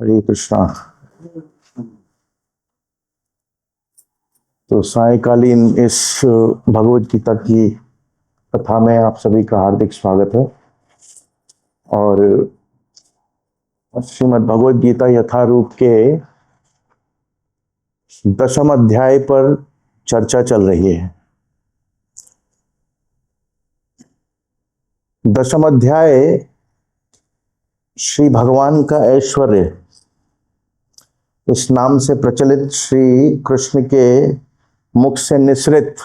हरे कृष्णा। तो सायंकालीन इस भगवत गीता की कथा में आप सभी का हार्दिक स्वागत है। और श्रीमद् भगवत गीता यथारूप के 10वें अध्याय पर चर्चा चल रही है। 10वां अध्याय श्री भगवान का ऐश्वर्य इस नाम से प्रचलित श्री कृष्ण के मुख से निसृत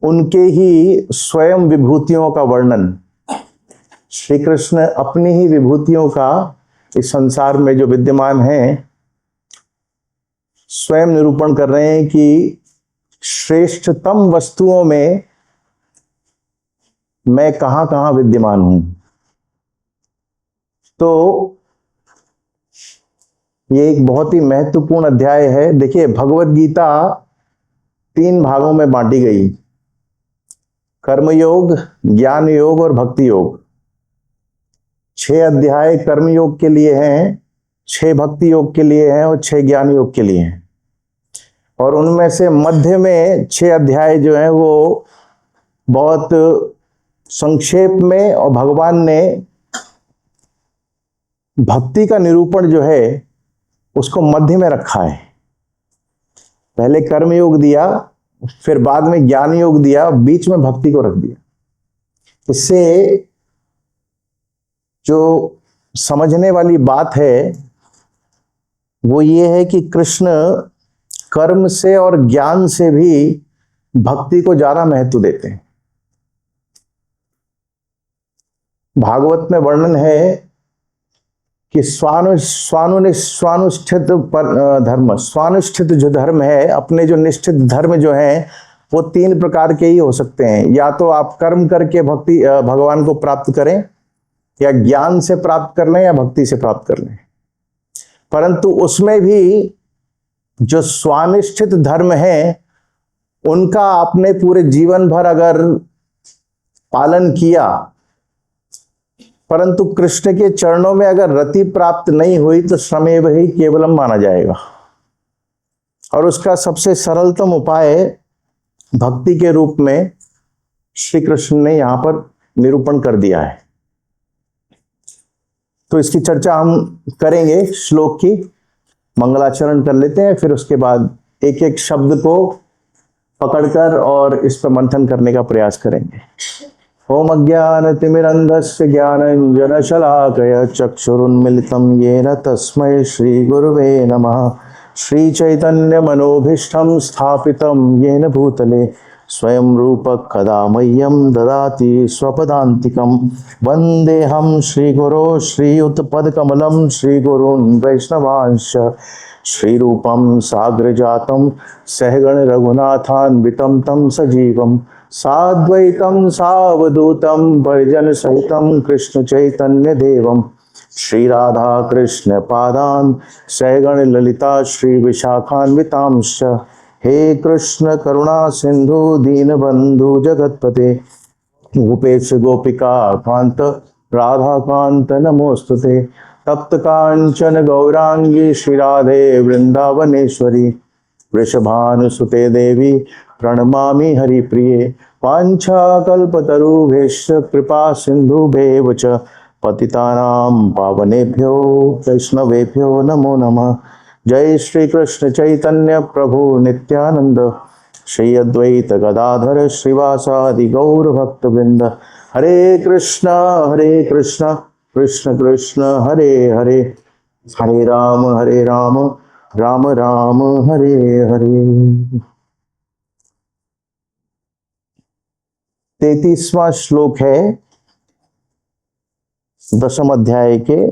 उनके ही स्वयं विभूतियों का वर्णन, श्री कृष्ण अपनी ही विभूतियों का इस संसार में जो विद्यमान है स्वयं निरूपण कर रहे हैं कि श्रेष्ठतम वस्तुओं में मैं कहां कहां विद्यमान हूं। तो ये एक बहुत ही महत्वपूर्ण अध्याय है। देखिए, भगवत गीता 3 भागों में बांटी गई: कर्मयोग, ज्ञान योग और भक्ति योग। 6 अध्याय कर्मयोग के लिए हैं, 6 भक्ति योग के लिए हैं और 6 ज्ञान योग के लिए हैं। और उनमें से मध्य में 6 अध्याय जो हैं वो बहुत संक्षेप में, और भगवान ने भक्ति का निरूपण जो है उसको मध्य में रखा है। पहले कर्म योग दिया, फिर बाद में ज्ञान योग दिया, बीच में भक्ति को रख दिया। इससे जो समझने वाली बात है वो ये है कि कृष्ण कर्म से और ज्ञान से भी भक्ति को ज्यादा महत्व देते हैं। भागवत में वर्णन है कि स्वानुष्ठित धर्म, स्वानुष्ठित जो धर्म है, अपने जो निश्चित धर्म जो है वो 3 प्रकार के ही हो सकते हैं। या तो आप कर्म करके भगवान को प्राप्त करें, या ज्ञान से प्राप्त कर लें, या भक्ति से प्राप्त कर लें। परंतु उसमें भी जो स्वानिष्ठित धर्म है उनका आपने पूरे जीवन भर अगर पालन किया, परंतु कृष्ण के चरणों में अगर रति प्राप्त नहीं हुई तो श्रमेव ही केवलम माना जाएगा। और उसका सबसे सरलतम उपाय भक्ति के रूप में श्री कृष्ण ने यहां पर निरूपण कर दिया है। तो इसकी चर्चा हम करेंगे। श्लोक की मंगलाचरण कर लेते हैं, फिर उसके बाद एक एक शब्द को पकड़कर और इस पर मंथन करने का प्रयास करेंगे। ओम अज्ञानतिमिरन्धस्य ज्ञानञ्जनशलाकया चक्षुरुन्मिलितं येन तस्मै श्रीगुरुवे नमः। श्रीचैतन्यमनोभीष्टं स्थापितं येन भूतले स्वयं रूपः कदा मह्यं ददाति स्वपदान्तिकं। वन्देऽहं श्रीगुरो श्रीयुतपदकमलं श्रीगुरून् वैष्णवांश्च श्रीरूपं साग्रजातं सहगण रघुनाथान्वितं तं सजीवं साद्वैतं सावधूतं परिजन सहितं कृष्ण चैतन्य देवं श्री राधा कृष्ण पादान सहगण ललिता श्री विशाखान्वितांश्च। हे कृष्ण करुणा सिंधु दीनबंधु जगतपते गोपेश गोपिका कांत राधा कांत नमोस्तुते। तप्त कांचन गौरांगी श्री राधे वृंदावनेश्वरी वृषभानुसुते देवी प्रणमामि हरिप्रिये। वाञ्छाकल्पतरुभ्यश्च कृपा सिन्धुभ्येव च पतितानां पावनेभ्यो वैष्णवेभ्यो नमो नमः। जय श्री कृष्ण चैतन्य प्रभु नित्यानंद श्री अद्वैत गदाधर श्रीवासादि गौर भक्तवृंद। हरे कृष्ण कृष्ण कृष्ण हरे हरे, हरे राम राम राम हरे हरे। 33वां श्लोक है 10वें अध्याय के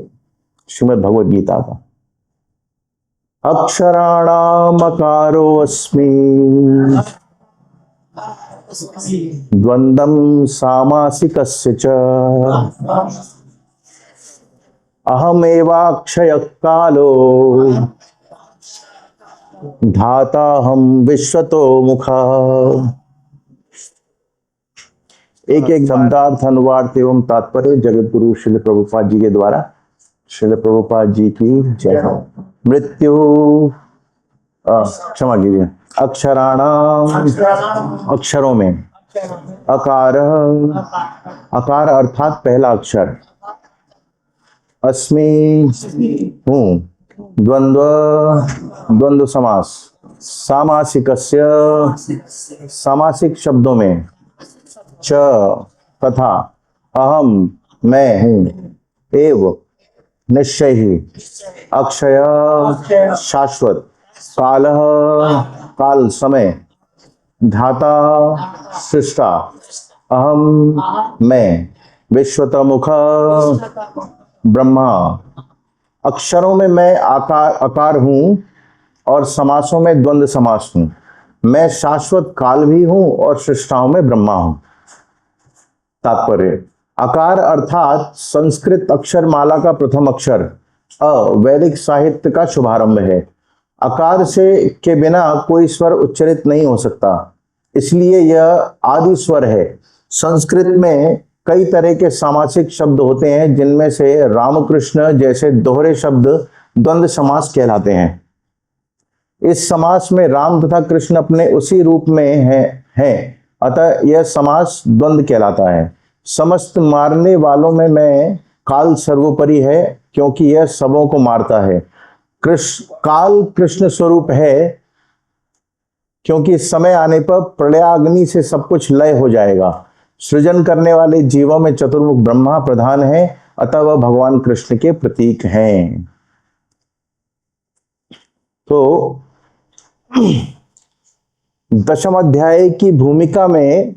श्रीमद् भगवद गीता का। अक्षराणामकारो अस्मि द्वंद्वं सामासिकस्य च अहमेवाक्षयः कालो धाताहं विश्वतो मुखः। एक शब्दार्थ अनुवाद एवं तात्पर्य जगत गुरु श्रील प्रभुपाद जी के द्वारा श्रील प्रभुपाद जी की जय। मृत्यु क्षमा कीजिए, अक्षराणाम, अक्षरों में अकार, अकार अर्थात पहला अक्षर, अस्मि हूँ, द्वंद्व, द्वंद्व समास, सामासिकस्य, सामासिक शब्दों में च तथा, अहम मैं हूँ, एव निश्चय ही, अक्षय शाश्वत, काल काल समय, धाता सृष्टा, अहम मैं, विश्वतमुख ब्रह्मा। अक्षरों में मैं आकार अकार हूं और समासों में द्वंद्व समास हूं। मैं शाश्वत काल भी हूं और सृष्टाओं में ब्रह्मा हूं। तात्पर्य, आकार अर्थात संस्कृत अक्षर माला का प्रथम अक्षर, अ वैदिक साहित्य का शुभारंभ है। आकार से के बिना कोई स्वर उच्चरित नहीं हो सकता, इसलिए यह आदि स्वर है। संस्कृत में कई तरह के सामासिक शब्द होते हैं, जिनमें से रामकृष्ण जैसे दोहरे शब्द द्वंद्व समास कहलाते हैं। इस समास में राम तथा कृष्ण अपने उसी रूप में हैं, अतः यह समास द्वंद्व कहलाता है। समस्त मारने वालों में मैं काल सर्वोपरि है, क्योंकि यह सबों को मारता है। काल कृष्ण स्वरूप है, क्योंकि समय आने पर प्रलयाग्नि से सब कुछ लय हो जाएगा। सृजन करने वाले जीवों में चतुर्मुख ब्रह्मा प्रधान है, अतः वह भगवान कृष्ण के प्रतीक हैं। तो दशम अध्याय की भूमिका में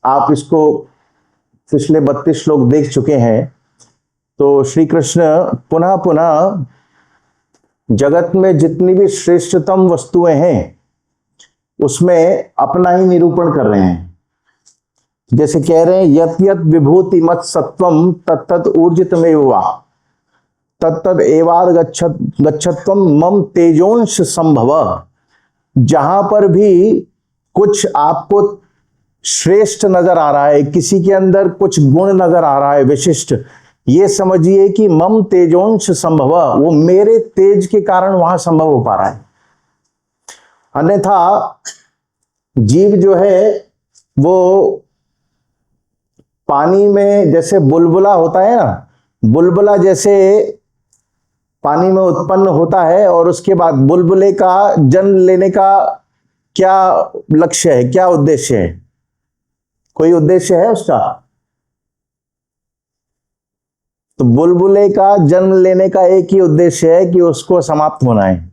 आप इसको पिछले 32 श्लोक देख चुके हैं। तो श्री कृष्ण पुनः पुनः जगत में जितनी भी श्रेष्ठतम वस्तुएं हैं उसमें अपना ही निरूपण कर रहे हैं। जैसे कह रहे हैं, यत यत विभूति मत सत्वम तत्तत ऊर्जितमेव वा तत्तद एवाद गच्छत्वम मम तेजोंश संभव। जहां पर भी कुछ आपको श्रेष्ठ नजर आ रहा है, किसी के अंदर कुछ गुण नजर आ रहा है विशिष्ट, ये समझिए कि मम तेजोंश संभव, वो मेरे तेज के कारण वहां संभव हो पा रहा है। अन्यथा जीव जो है वो पानी में जैसे बुलबुला होता है ना, बुलबुला जैसे पानी में उत्पन्न होता है और उसके बाद बुलबुले का जन्म लेने का क्या लक्ष्य है, क्या उद्देश्य है? कोई उद्देश्य है उसका? तो बुलबुले का जन्म लेने का एक ही उद्देश्य है कि उसको समाप्त होना है।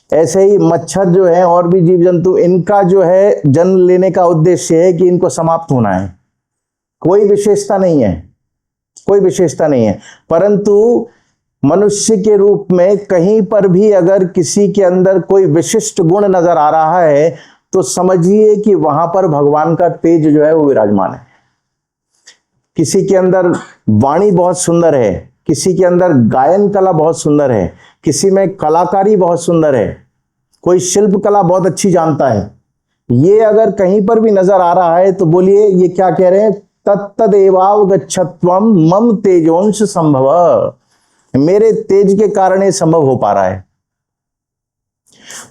ऐसे ही मच्छर जो है और भी जीव जंतु, इनका जो है जन्म लेने का उद्देश्य है कि इनको समाप्त होना है। कोई विशेषता नहीं है, कोई विशेषता नहीं है। परंतु मनुष्य के रूप में कहीं पर भी अगर किसी के अंदर कोई विशिष्ट गुण नजर आ रहा है तो समझिए कि वहां पर भगवान का तेज जो है वो विराजमान है। किसी के अंदर वाणी बहुत सुंदर है, किसी के अंदर गायन कला बहुत सुंदर है, किसी में कलाकारी बहुत सुंदर है, कोई शिल्प कला बहुत अच्छी जानता है, ये अगर कहीं पर भी नजर आ रहा है तो बोलिए ये क्या कह रहे हैं? तत्तदेवावगच्छत्वम मम तेजोंश संभव, मेरे तेज के कारण ये संभव हो पा रहा है।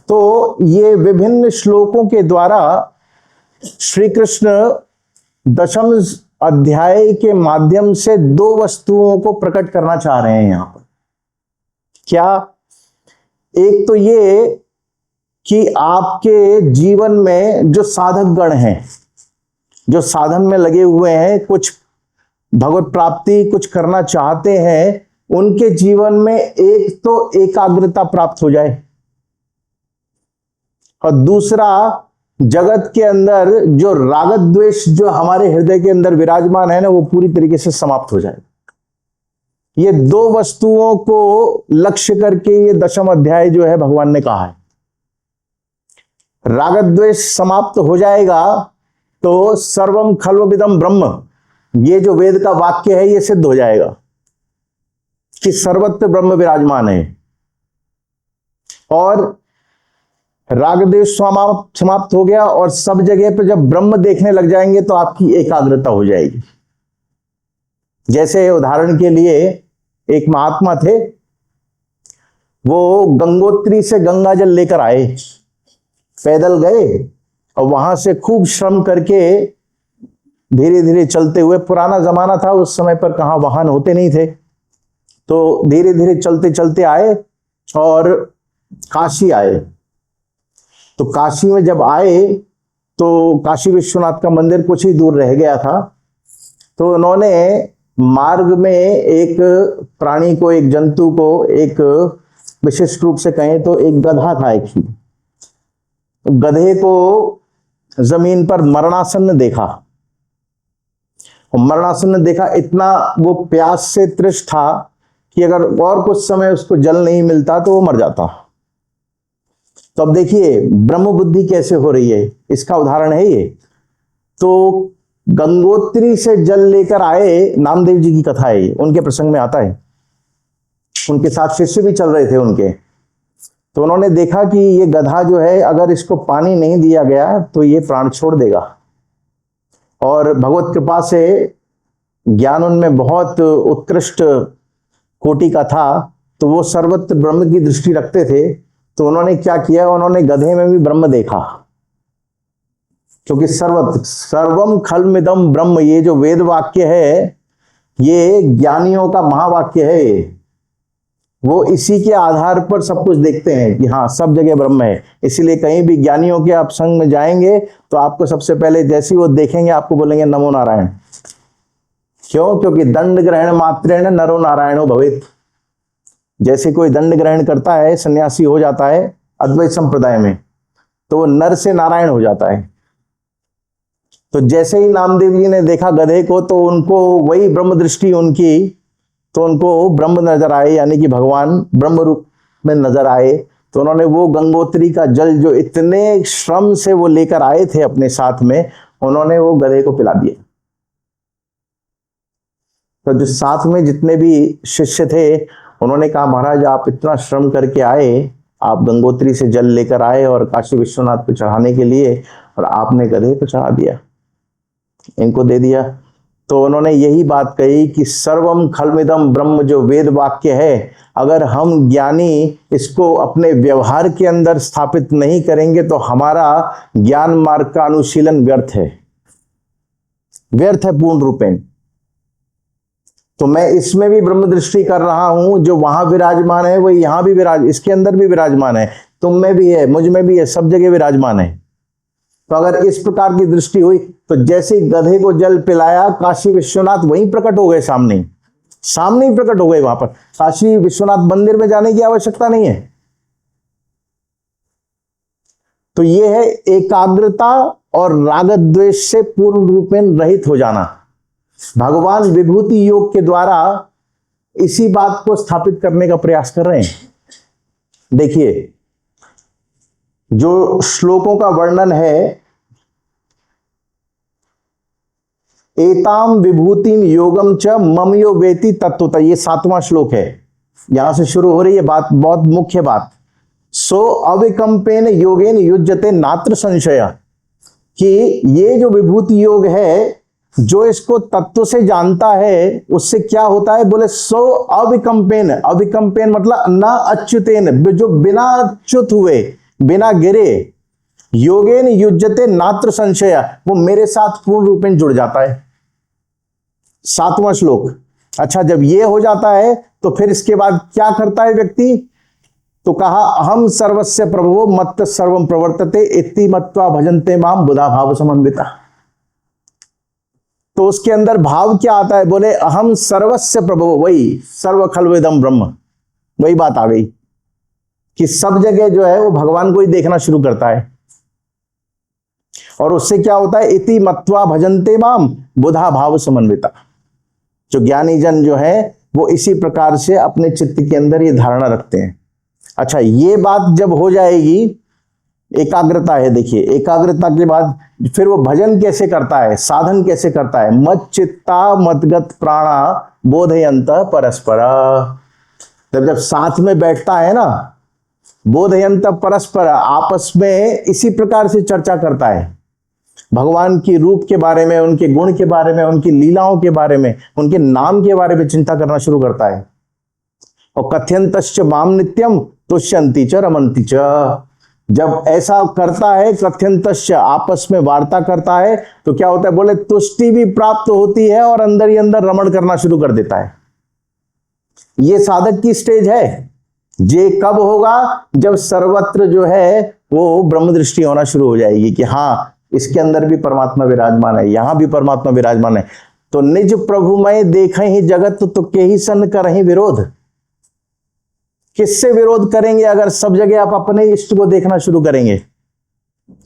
तो ये विभिन्न श्लोकों के द्वारा श्री कृष्ण दशम अध्याय के माध्यम से दो वस्तुओं को प्रकट करना चाह रहे हैं यहां पर। क्या? एक तो ये कि आपके जीवन में जो साधक गण हैं, जो साधन में लगे हुए हैं, कुछ भगवत प्राप्ति कुछ करना चाहते हैं, उनके जीवन में एक तो एकाग्रता प्राप्त हो जाए और दूसरा जगत के अंदर जो राग द्वेष जो हमारे हृदय के अंदर विराजमान है ना, वो पूरी तरीके से समाप्त हो जाए। ये दो वस्तुओं को लक्ष्य करके ये दशम अध्याय जो है भगवान ने कहा है। राग द्वेष समाप्त हो जाएगा तो सर्वम खल्वविदम ब्रह्म, ये जो वेद का वाक्य है ये सिद्ध हो जाएगा कि सर्वत्र ब्रह्म विराजमान है। और राग द्वेष समाप्त हो गया और सब जगह पे जब ब्रह्म देखने लग जाएंगे तो आपकी एकाग्रता हो जाएगी। जैसे उदाहरण के लिए एक महात्मा थे, वो गंगोत्री से गंगा जल लेकर आए, पैदल गए और वहां से खूब श्रम करके धीरे धीरे चलते हुए, पुराना जमाना था उस समय पर, कहाँ वाहन होते नहीं थे, तो धीरे धीरे चलते चलते आए और काशी आए। तो काशी में जब आए तो काशी विश्वनाथ का मंदिर कुछ ही दूर रह गया था। तो उन्होंने मार्ग में एक प्राणी को, एक जंतु को, एक विशिष्ट रूप से कहें तो एक गधा था एक, गधे को जमीन पर मरणासन्न देखा। और मरणासन्न देखा, इतना वो प्यास से तृष्ट था कि अगर और कुछ समय उसको जल नहीं मिलता तो वो मर जाता। तो अब देखिए ब्रह्म बुद्धि कैसे हो रही है, इसका उदाहरण है ये। तो गंगोत्री से जल लेकर आए, नामदेव जी की कथा है, उनके प्रसंग में आता है। उनके साथ शिष्य भी चल रहे थे उनके। तो उन्होंने देखा कि ये गधा जो है, अगर इसको पानी नहीं दिया गया तो ये प्राण छोड़ देगा। और भगवत कृपा से ज्ञान उनमें बहुत उत्कृष्ट कोटि का था, तो वो सर्वत्र ब्रह्म की दृष्टि रखते थे। तो उन्होंने क्या किया, उन्होंने गधे में भी ब्रह्म देखा, क्योंकि सर्वम खल्मिदम ब्रह्म, ये जो वेद वाक्य है, ये ज्ञानियों का महावाक्य है। वो इसी के आधार पर सब कुछ देखते हैं कि हाँ सब जगह ब्रह्म है। इसीलिए कहीं भी ज्ञानियों के आप संग में जाएंगे तो आपको सबसे पहले जैसे ही वो देखेंगे आपको बोलेंगे नमो नारायण। क्यों? क्योंकि दंड ग्रहण मात्रेण नरो नारायणो भवेत्। जैसे कोई दंड ग्रहण करता है, सन्यासी हो जाता है अद्वैत संप्रदाय में, तो वो नर से नारायण हो जाता है। तो जैसे ही नामदेव जी ने देखा गधे को, तो उनको वही ब्रह्म दृष्टि उनकी, तो उनको ब्रह्म नजर आए, यानी कि भगवान ब्रह्म रूप में नजर आए। तो उन्होंने वो गंगोत्री का जल जो इतने श्रम से वो लेकर आए थे अपने साथ में, उन्होंने वो गधे को पिला दिया। तो जो साथ में जितने भी शिष्य थे उन्होंने कहा, महाराज आप इतना श्रम करके आए, आप गंगोत्री से जल लेकर आए और काशी विश्वनाथ पे चढ़ाने के लिए, और आपने गधे पे चढ़ा दिया, इनको दे दिया। तो उन्होंने यही बात कही कि सर्वम खल्मिदम ब्रह्म जो वेद वाक्य है, अगर हम ज्ञानी इसको अपने व्यवहार के अंदर स्थापित नहीं करेंगे तो हमारा ज्ञान मार्ग का अनुशीलन व्यर्थ है, व्यर्थ है पूर्ण रूपेण। तो मैं इसमें भी ब्रह्म दृष्टि कर रहा हूं, जो वहां विराजमान है वही यहां भी इसके अंदर भी विराजमान है, तुम में भी है, मुझ में भी है, सब जगह विराजमान है। तो अगर इस प्रकार की दृष्टि हुई तो जैसे गधे को जल पिलाया, काशी विश्वनाथ वहीं प्रकट हो गए, सामने ही प्रकट हो गए। वहां पर काशी विश्वनाथ मंदिर में जाने की आवश्यकता नहीं है। तो यह है एकाग्रता और राग द्वेष से पूर्ण रूप में रहित हो जाना। भगवान विभूति योग के द्वारा इसी बात को स्थापित करने का प्रयास कर रहे हैं। देखिए जो श्लोकों का वर्णन है, एताम विभूतिम योगम च मम यो वेति तत्वतः, ये 7वां श्लोक है। यहां से शुरू हो रही है बात, बहुत मुख्य बात। सो अविकंपेन योगेन युज्यते नात्र संशय, कि ये जो विभूति योग है, जो इसको तत्व से जानता है उससे क्या होता है, बोले सो अविकंपेन। अविकंपेन मतलब न अच्युतेन, जो बिना अच्युत हुए, बिना गिरे, योगेन युज्यते नात्र संशय, वो मेरे साथ पूर्ण रूप में जुड़ जाता है। 7वां श्लोक। अच्छा, जब ये हो जाता है तो फिर इसके बाद क्या करता है व्यक्ति? तो कहा अहम सर्वस्य प्रभवो मत्त सर्वम प्रवर्तते इति मत्वा भजन्ते माम बुधा भाव समन्विता। तो उसके अंदर भाव क्या आता है? बोले अहम सर्वस्य प्रभवो, वही सर्व खल्विदम ब्रह्म, वही बात आ गई कि सब जगह जो है वो भगवान को ही देखना शुरू करता है। और उससे क्या होता है? इति मत्वा भजन्ते माम बुधा भाव समन्विता। जो ज्ञानी जन जो है वो इसी प्रकार से अपने चित्त के अंदर ये धारणा रखते हैं। अच्छा, ये बात जब हो जाएगी, एकाग्रता है। देखिए एकाग्रता के बाद फिर वो भजन कैसे करता है, साधन कैसे करता है? मत चित्ता मदगत प्राणा बोधयंत परस्पर। जब साथ में बैठता है ना, बोधयंत परस्पर, आपस में इसी प्रकार से चर्चा करता है। भगवान की रूप के बारे में, उनके गुण के बारे में, उनकी लीलाओं के बारे में, उनके नाम के बारे में चिंता करना शुरू करता है। और कथ्यंतश्च माम नित्यम तुष्यन्ति च रमन्ति च। जब ऐसा करता है, कथ्यंतश्च आपस में वार्ता करता है, तो क्या होता है, बोले तुष्टि भी प्राप्त होती है और अंदर ही अंदर रमण करना शुरू कर देता है। ये साधक की स्टेज है। ये कब होगा, जब सर्वत्र जो है वो ब्रह्म दृष्टि होना शुरू हो जाएगी कि हाँ, इसके अंदर भी परमात्मा विराजमान है, यहां भी परमात्मा विराजमान है। तो निज प्रभुमय देखें ही जगत, तो के ही सन करहीं विरोध। किससे विरोध करेंगे अगर सब जगह आप अपने इष्ट को देखना शुरू करेंगे।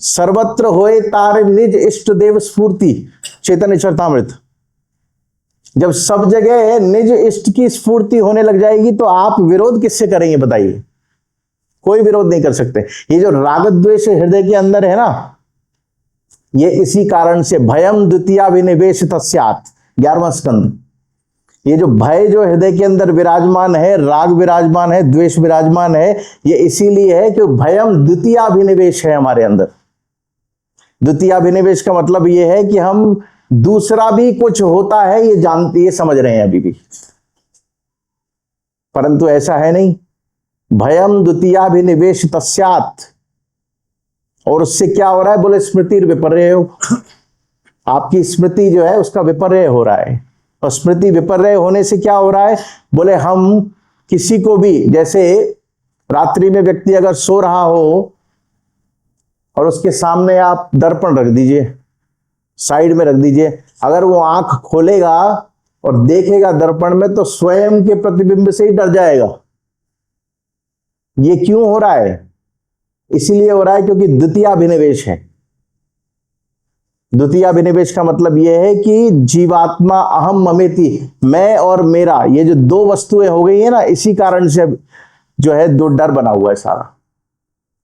सर्वत्र होए तार निज इष्ट देव स्फूर्ति, चैतन्य चरितामृत। जब सब जगह निज इष्ट की स्फूर्ति होने लग जाएगी तो आप विरोध किससे करेंगे बताइए? कोई विरोध नहीं कर सकते। ये जो राग द्वेष हृदय के अंदर है ना, ये इसी कारण से भयम द्वितीया विनिवेश तस्यात्, 11वां स्कंद। ये जो भय जो हृदय के अंदर विराजमान है, राग विराजमान है, द्वेष विराजमान है, ये इसीलिए है कि भयम द्वितीयाभिनिवेश है हमारे अंदर। द्वितीयाभिनिवेश का मतलब ये है कि हम दूसरा भी कुछ होता है ये जानते, ये समझ रहे हैं अभी भी, परंतु ऐसा है नहीं। भयम द्वितीयाभिनिवेश तस्यात्, और उससे क्या हो रहा है, बोले स्मृति विपर्य हो। आपकी स्मृति जो है उसका विपर्य हो रहा है। और स्मृति विपर्य होने से क्या हो रहा है, बोले हम किसी को भी, जैसे रात्रि में व्यक्ति अगर सो रहा हो और उसके सामने आप दर्पण रख दीजिए, साइड में रख दीजिए, अगर वो आंख खोलेगा और देखेगा दर्पण में तो स्वयं के प्रतिबिंब से ही डर जाएगा। ये क्यों हो रहा है? इसीलिए हो रहा है क्योंकि द्वितीयाभिनिवेश है। द्वितीयाभिनिवेश का मतलब यह है कि जीवात्मा अहम ममेति, मैं और मेरा, ये जो दो वस्तुएं हो गई है ना, इसी कारण से जो है दो डर बना हुआ है सारा।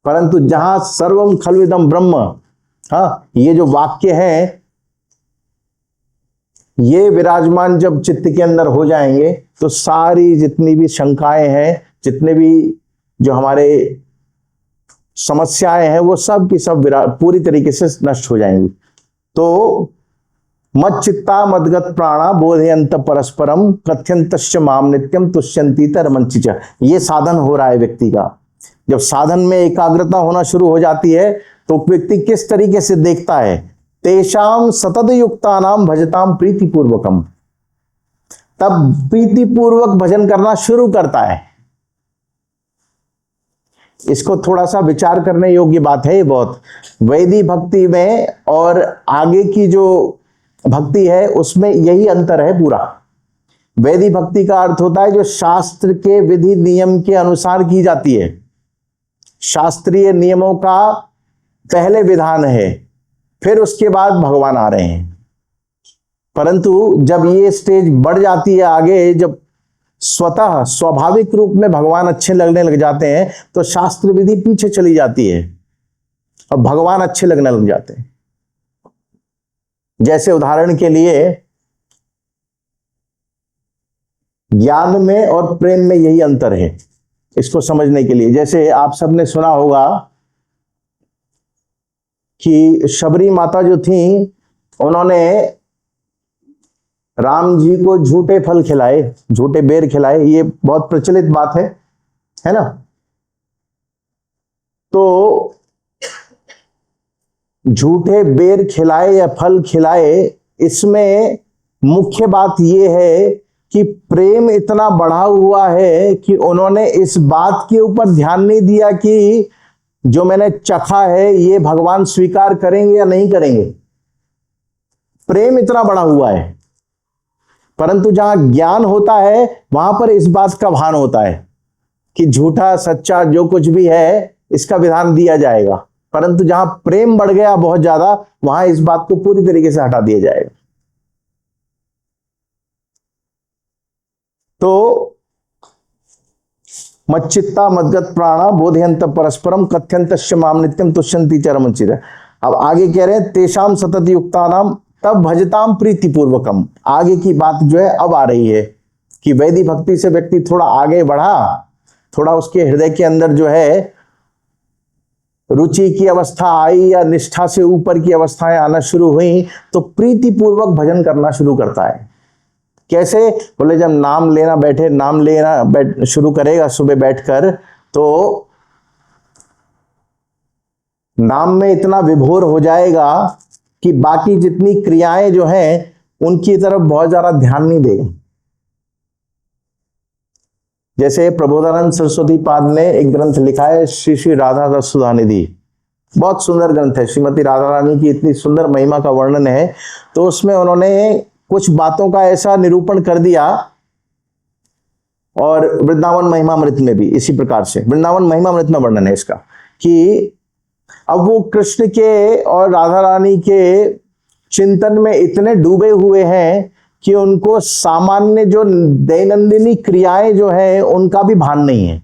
परंतु जहां सर्वम खल्विदम ब्रह्म, हाँ, ये जो वाक्य है ये विराजमान जब चित्त के अंदर हो जाएंगे तो सारी जितनी भी शंकाएं हैं, जितने भी जो हमारे समस्याएं हैं, वो सब की सब पूरी तरीके से नष्ट हो जाएंगी। तो मत चित्ता मदगत प्राणा बोधयंत परस्परम कथ्यंतश्च माम नित्यम तुष्यन्ति रमन्ति च। ये साधन हो रहा है व्यक्ति का। जब साधन में एकाग्रता होना शुरू हो जाती है तो व्यक्ति किस तरीके से देखता है, तेषाम सतत युक्तानाम भजताम प्रीतिपूर्वकम, तब प्रीतिपूर्वक भजन करना शुरू करता है। इसको थोड़ा सा विचार करने योग्य बात है ये बहुत। वैदिक भक्ति में और आगे की जो भक्ति है उसमें यही अंतर है पूरा। वैदिक भक्ति का अर्थ होता है जो शास्त्र के विधि नियम के अनुसार की जाती है, शास्त्रीय नियमों का पहले विधान है, फिर उसके बाद भगवान आ रहे हैं। परंतु जब ये स्टेज बढ़ जाती है आगे, जब स्वतः स्वाभाविक रूप में भगवान अच्छे लगने लग जाते हैं तो शास्त्र विधि पीछे चली जाती है और भगवान अच्छे लगने लग जाते हैं। जैसे उदाहरण के लिए ज्ञान में और प्रेम में यही अंतर है, इसको समझने के लिए। जैसे आप सबने सुना होगा कि शबरी माता जो थी, उन्होंने राम जी को झूठे फल खिलाए, झूठे बेर खिलाए, ये बहुत प्रचलित बात है ना। तो झूठे बेर खिलाए या फल खिलाए, इसमें मुख्य बात यह है कि प्रेम इतना बढ़ा हुआ है कि उन्होंने इस बात के ऊपर ध्यान नहीं दिया कि जो मैंने चखा है ये भगवान स्वीकार करेंगे या नहीं करेंगे। प्रेम इतना बढ़ा हुआ है। परंतु जहां ज्ञान होता है वहां पर इस बात का भान होता है कि झूठा सच्चा जो कुछ भी है इसका विधान दिया जाएगा। परंतु जहां प्रेम बढ़ गया बहुत ज्यादा, वहां इस बात को पूरी तरीके से हटा दिया जाएगा। तो मच्चित्ता मदगत प्राणा बोधयंत परस्परम कथ्यंतश्च माम नित्यम तुष्यन्ति च रमन्ति च। अब आगे कह रहे हैं तेषाम सतत युक्तानाम तब भजताम प्रीतिपूर्वकम। आगे की बात जो है अब आ रही है कि वैदिक भक्ति से व्यक्ति थोड़ा आगे बढ़ा, थोड़ा उसके हृदय के अंदर जो है रुचि की अवस्था आई या निष्ठा से ऊपर की अवस्थाएं आना शुरू हुई तो प्रीति पूर्वक भजन करना शुरू करता है। कैसे? बोले जब नाम लेना शुरू करेगा सुबह बैठकर, तो नाम में इतना विभोर हो जाएगा कि बाकी जितनी क्रियाएं जो हैं उनकी तरफ बहुत ज्यादा ध्यान नहीं देगा। जैसे प्रबोधानंद सरस्वती पाद ने एक ग्रंथ लिखा है, श्री श्री राधा रस सुधा निधि, बहुत सुंदर ग्रंथ है। श्रीमती राधा रानी की इतनी सुंदर महिमा का वर्णन है, तो उसमें उन्होंने कुछ बातों का ऐसा निरूपण कर दिया, और वृंदावन महिमामृत में भी इसी प्रकार से, वृंदावन महिमामृत में वर्णन है इसका, कि अब वो कृष्ण के और राधा रानी के चिंतन में इतने डूबे हुए हैं कि उनको सामान्य जो दैनंदिनी क्रियाएं जो है उनका भी भान नहीं है,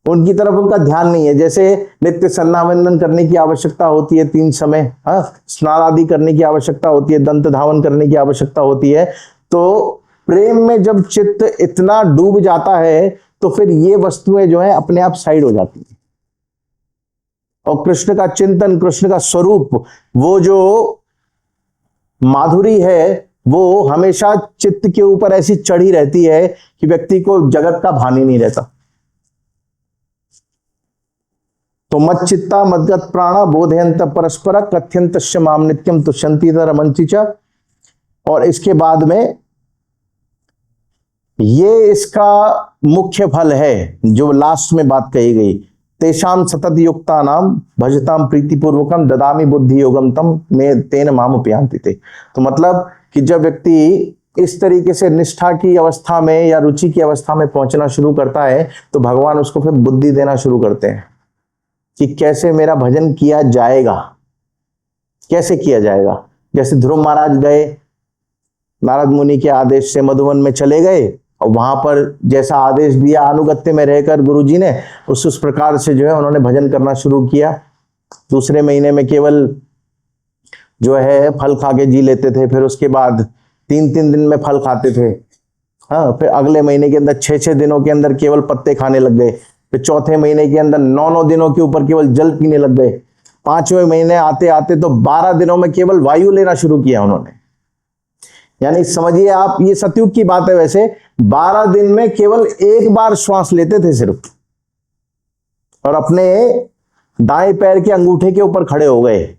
उनकी तरफ उनका ध्यान नहीं है। जैसे नित्य संध्यावंदन करने की आवश्यकता होती है 3 समय, स्नान आदि करने की आवश्यकता होती है, दंत धावन करने की आवश्यकता होती है, तो प्रेम में जब चित्त इतना डूब जाता है तो फिर ये वस्तुएं जो है अपने आप साइड हो जाती है, और कृष्ण का चिंतन, कृष्ण का स्वरूप, वो जो माधुरी है वो हमेशा चित्त के ऊपर ऐसी चढ़ी रहती है कि व्यक्ति को जगत का भान ही नहीं रहता। तो मत चित्ता मदगत प्राणा बोधयंत परस्पर कथ्यंत माम नित्यम तुष्यंति रमंति च। और इसके बाद में ये इसका मुख्य फल है जो लास्ट में बात कही गई, तेषाम सतत युक्ता नाम भजताम प्रीतिपूर्वकम ददामी बुद्धि योगम तम में तेन माम उपयांति ते। तो मतलब कि जब व्यक्ति इस तरीके से निष्ठा की अवस्था में या रुचि की अवस्था में पहुंचना शुरू करता है तो भगवान उसको फिर बुद्धि देना शुरू करते हैं कि कैसे मेरा भजन किया जाएगा, कैसे किया जाएगा। जैसे ध्रुव महाराज गए, नारद मुनि के आदेश से मधुवन में चले गए, और वहां पर जैसा आदेश दिया अनुगत्य में रहकर गुरुजी ने, उस प्रकार से जो है उन्होंने भजन करना शुरू किया। दूसरे महीने में केवल जो है फल खा के जी लेते थे, फिर उसके बाद 3-3 दिन में फल खाते थे, फिर अगले महीने के अंदर 6-6 दिनों के अंदर केवल पत्ते खाने लग गए, फिर चौथे महीने के अंदर 9-9 दिनों के ऊपर केवल जल पीने लग गए, 5वें महीने आते आते तो 12 दिनों में केवल वायु लेना शुरू किया उन्होंने। यानी समझिए आप, ये सतयुग की बात है। वैसे 12 दिन में केवल एक बार श्वास लेते थे सिर्फ, और अपने दाएं पैर के अंगूठे के ऊपर खड़े हो गए,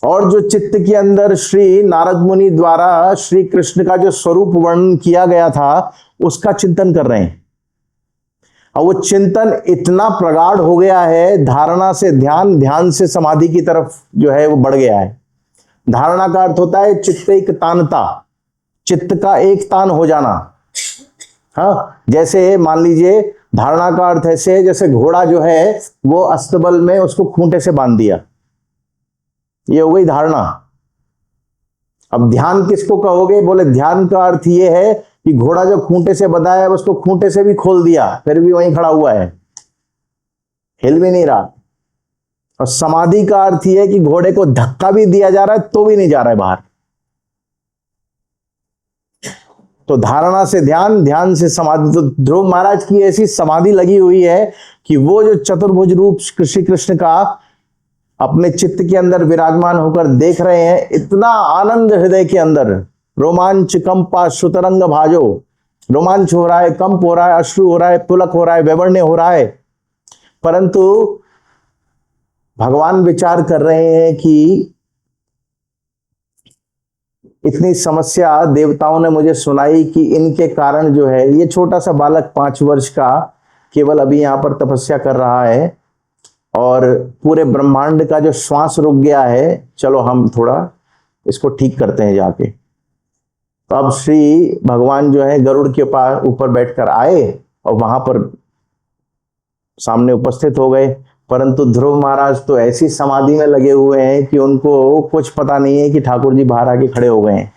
और जो चित्त के अंदर श्री नारद मुनि द्वारा श्री कृष्ण का जो स्वरूप वर्णन किया गया था उसका चिंतन कर रहे हैं। और वो चिंतन इतना प्रगाढ़ हो गया है, धारणा से ध्यान, ध्यान से समाधि की तरफ जो है वो बढ़ गया है। धारणा का अर्थ होता है चित्त एक तानता, चित्त का एक तान हो जाना। जैसे मान लीजिए धारणा का अर्थ ऐसे, जैसे घोड़ा जो है वो अस्तबल में उसको खूंटे से बांध दिया, ये हो गई धारणा। अब ध्यान किसको कहोगे? बोले ध्यान का अर्थ ये है कि घोड़ा जो खूंटे से बंधा है उसको खूंटे से भी खोल दिया, फिर भी वहीं खड़ा हुआ है, हिल भी नहीं रहा। और समाधि का अर्थ ये है कि घोड़े को धक्का भी दिया जा रहा है तो भी नहीं जा रहा है बाहर। तो धारणा से ध्यान, ध्यान से समाधि। तो ध्रुव महाराज की ऐसी समाधि लगी हुई है कि वो जो चतुर्भुज रूप श्री कृष्ण का अपने चित्त के अंदर विराजमान होकर देख रहे हैं, इतना आनंद हृदय के अंदर, रोमांच कंपा श्रुतरंग भाजो, रोमांच हो रहा है, कंप हो रहा है, अश्रु हो रहा है, पुलक हो रहा है, वैवर्ण्य हो रहा है, परंतु भगवान विचार कर रहे हैं कि इतनी समस्या देवताओं ने मुझे सुनाई कि इनके कारण जो है ये छोटा सा बालक 5 वर्ष का केवल अभी यहाँ पर तपस्या कर रहा है, और पूरे ब्रह्मांड का जो श्वास रुक गया है, चलो हम थोड़ा इसको ठीक करते हैं जाके। तो अब श्री भगवान जो है गरुड़ के ऊपर बैठकर आए और वहां पर सामने उपस्थित हो गए, परंतु ध्रुव महाराज तो ऐसी समाधि में लगे हुए हैं कि उनको कुछ पता नहीं है कि ठाकुर जी बाहर आके खड़े हो गए हैं।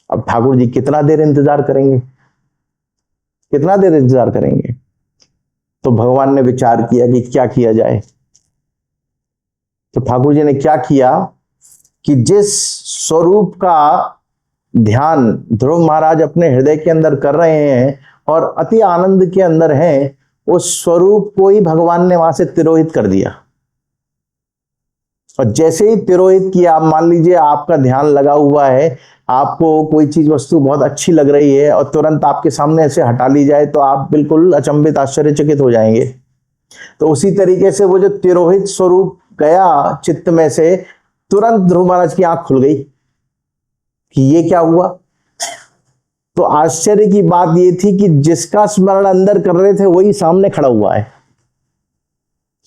अब ठाकुर जी कितना देर इंतजार करेंगे, कितना देर इंतजार करेंगे? तो भगवान ने विचार किया कि क्या किया जाए। तो ठाकुर जी ने क्या किया कि जिस स्वरूप का ध्यान ध्रुव महाराज अपने हृदय के अंदर कर रहे हैं और अति आनंद के अंदर हैं, उस स्वरूप को ही भगवान ने वहां से तिरोहित कर दिया। और जैसे ही तिरोहित किया, आप मान लीजिए आपका ध्यान लगा हुआ है, आपको कोई चीज वस्तु बहुत अच्छी लग रही है और तुरंत आपके सामने ऐसे हटा ली जाए तो आप बिल्कुल अचंभित आश्चर्यचकित हो जाएंगे। तो उसी तरीके से वो जो तिरोहित स्वरूप गया चित्त में से, तुरंत ध्रुव महाराज की आंख खुल गई कि ये क्या हुआ। तो आश्चर्य की बात ये थी कि जिसका स्मरण अंदर कर रहे थे वही सामने खड़ा हुआ है,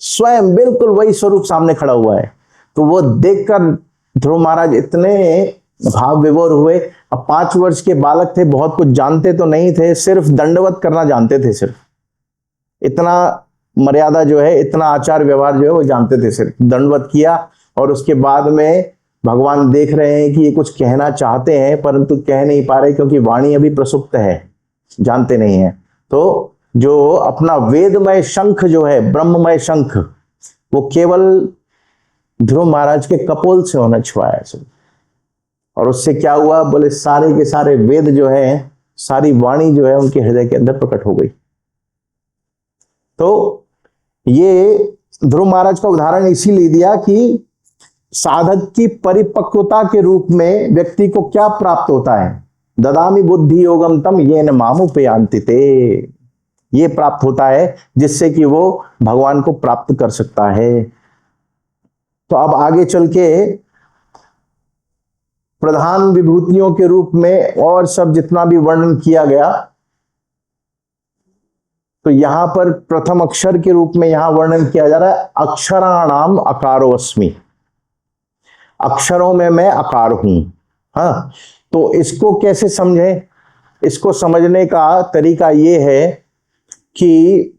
स्वयं बिल्कुल वही स्वरूप सामने खड़ा हुआ है। तो वो देखकर ध्रुव महाराज इतने भाव विभोर हुए। अब 5 वर्ष के बालक थे, बहुत कुछ जानते तो नहीं थे, सिर्फ दंडवत करना जानते थे, सिर्फ इतना मर्यादा जो है, इतना आचार व्यवहार जो है वो जानते थे, सिर्फ दंडवत किया। और उसके बाद में भगवान देख रहे हैं कि ये कुछ कहना चाहते हैं परंतु कह नहीं पा रहे क्योंकि वाणी अभी प्रसुप्त है, जानते नहीं है। तो जो अपना वेदमय शंख जो है, ब्रह्ममय शंख, वो केवल ध्रुव महाराज के कपोल से होना छुआया। और उससे क्या हुआ, बोले सारे के सारे वेद जो है, सारी वाणी जो है उनके हृदय के अंदर प्रकट हो गई। तो ये ध्रुव महाराज का उदाहरण इसीलिए दिया कि साधक की परिपक्वता के रूप में व्यक्ति को क्या प्राप्त होता है। ददामि बुद्धि योगम तम येन मामुपयान्ति ते, ये प्राप्त होता है जिससे कि वो भगवान को प्राप्त कर सकता है। तो अब आगे चल के प्रधान विभूतियों के रूप में और सब जितना भी वर्णन किया गया, तो यहां पर प्रथम अक्षर के रूप में यहां वर्णन किया जा रहा है, अक्षराणाम अकारोऽस्मि, अक्षरों में मैं अकार हूं। हाँ, तो इसको कैसे समझें? इसको समझने का तरीका यह है कि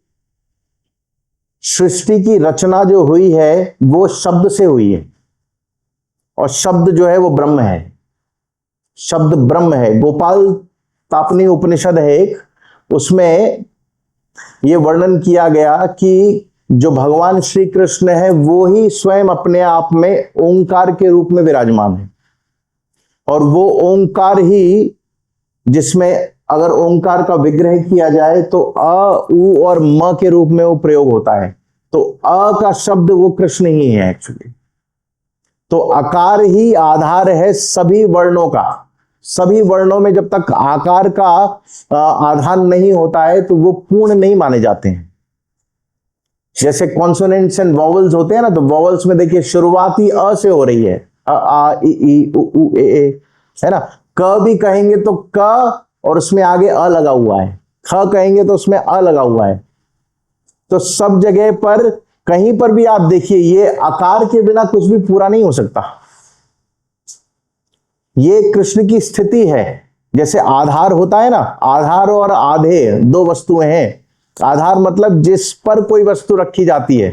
सृष्टि की रचना जो हुई है वो शब्द से हुई है, और शब्द जो है वो ब्रह्म है, शब्द ब्रह्म है। गोपाल तापनी उपनिषद है एक, उसमें ये वर्णन किया गया कि जो भगवान श्री कृष्ण है वो ही स्वयं अपने आप में ओंकार के रूप में विराजमान है। और वो ओंकार ही, जिसमें अगर ओंकार का विग्रह किया जाए तो अ, उ और म के रूप में वो प्रयोग होता है। तो अ का शब्द वो कृष्ण ही है एक्चुअली। तो आकार ही आधार है सभी वर्णों का। सभी वर्णों में जब तक आकार का आधार नहीं होता है तो वो पूर्ण नहीं माने जाते हैं। जैसे कॉन्सोनेंट्स एंड वॉवल्स होते हैं ना, तो वॉवल्स में देखिए शुरुआत ही अ से हो रही है, अ आ इ ई उ ऊ ए ए, है ना। क भी कहेंगे तो क और उसमें आगे अ लगा हुआ है, ख कहेंगे तो उसमें अ लगा हुआ है। तो सब जगह पर कहीं पर भी आप देखिए, ये आकार के बिना कुछ भी पूरा नहीं हो सकता। ये कृष्ण की स्थिति है। जैसे आधार होता है ना, आधार और आधे दो वस्तुएं हैं। आधार मतलब जिस पर कोई वस्तु रखी जाती है,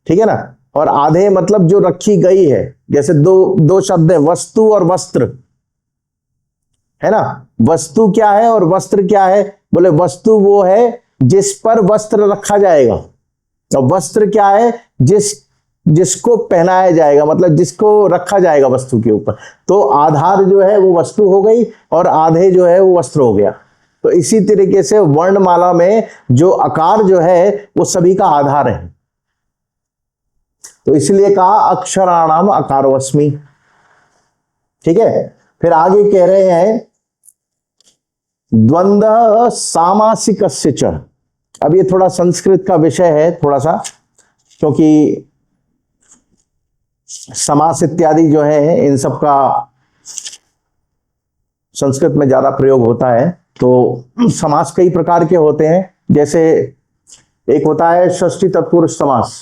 ठीक है ना, और आधे मतलब जो रखी गई है। जैसे दो शब्द है, वस्तु और वस्त्र, है ना। वस्तु क्या है और वस्त्र क्या है? बोले वस्तु वो है जिस पर वस्त्र रखा जाएगा, और वस्त्र क्या है? जिसको पहनाया जाएगा, मतलब जिसको रखा जाएगा वस्तु के ऊपर। तो आधार जो है वो वस्तु हो गई और आधे जो है वो वस्त्र हो गया। तो इसी तरीके से वर्णमाला में जो आकार जो है वो सभी का आधार है। तो इसलिए कहा अक्षराणाम अकारोऽस्मि, ठीक है। फिर आगे कह रहे हैं द्वंद्व सामासिकस्य च। अब ये थोड़ा संस्कृत का विषय है थोड़ा सा, क्योंकि समास इत्यादि जो है इन सब का संस्कृत में ज्यादा प्रयोग होता है। तो समास कई प्रकार के होते हैं। जैसे एक होता है षष्ठी तत्पुरुष समास,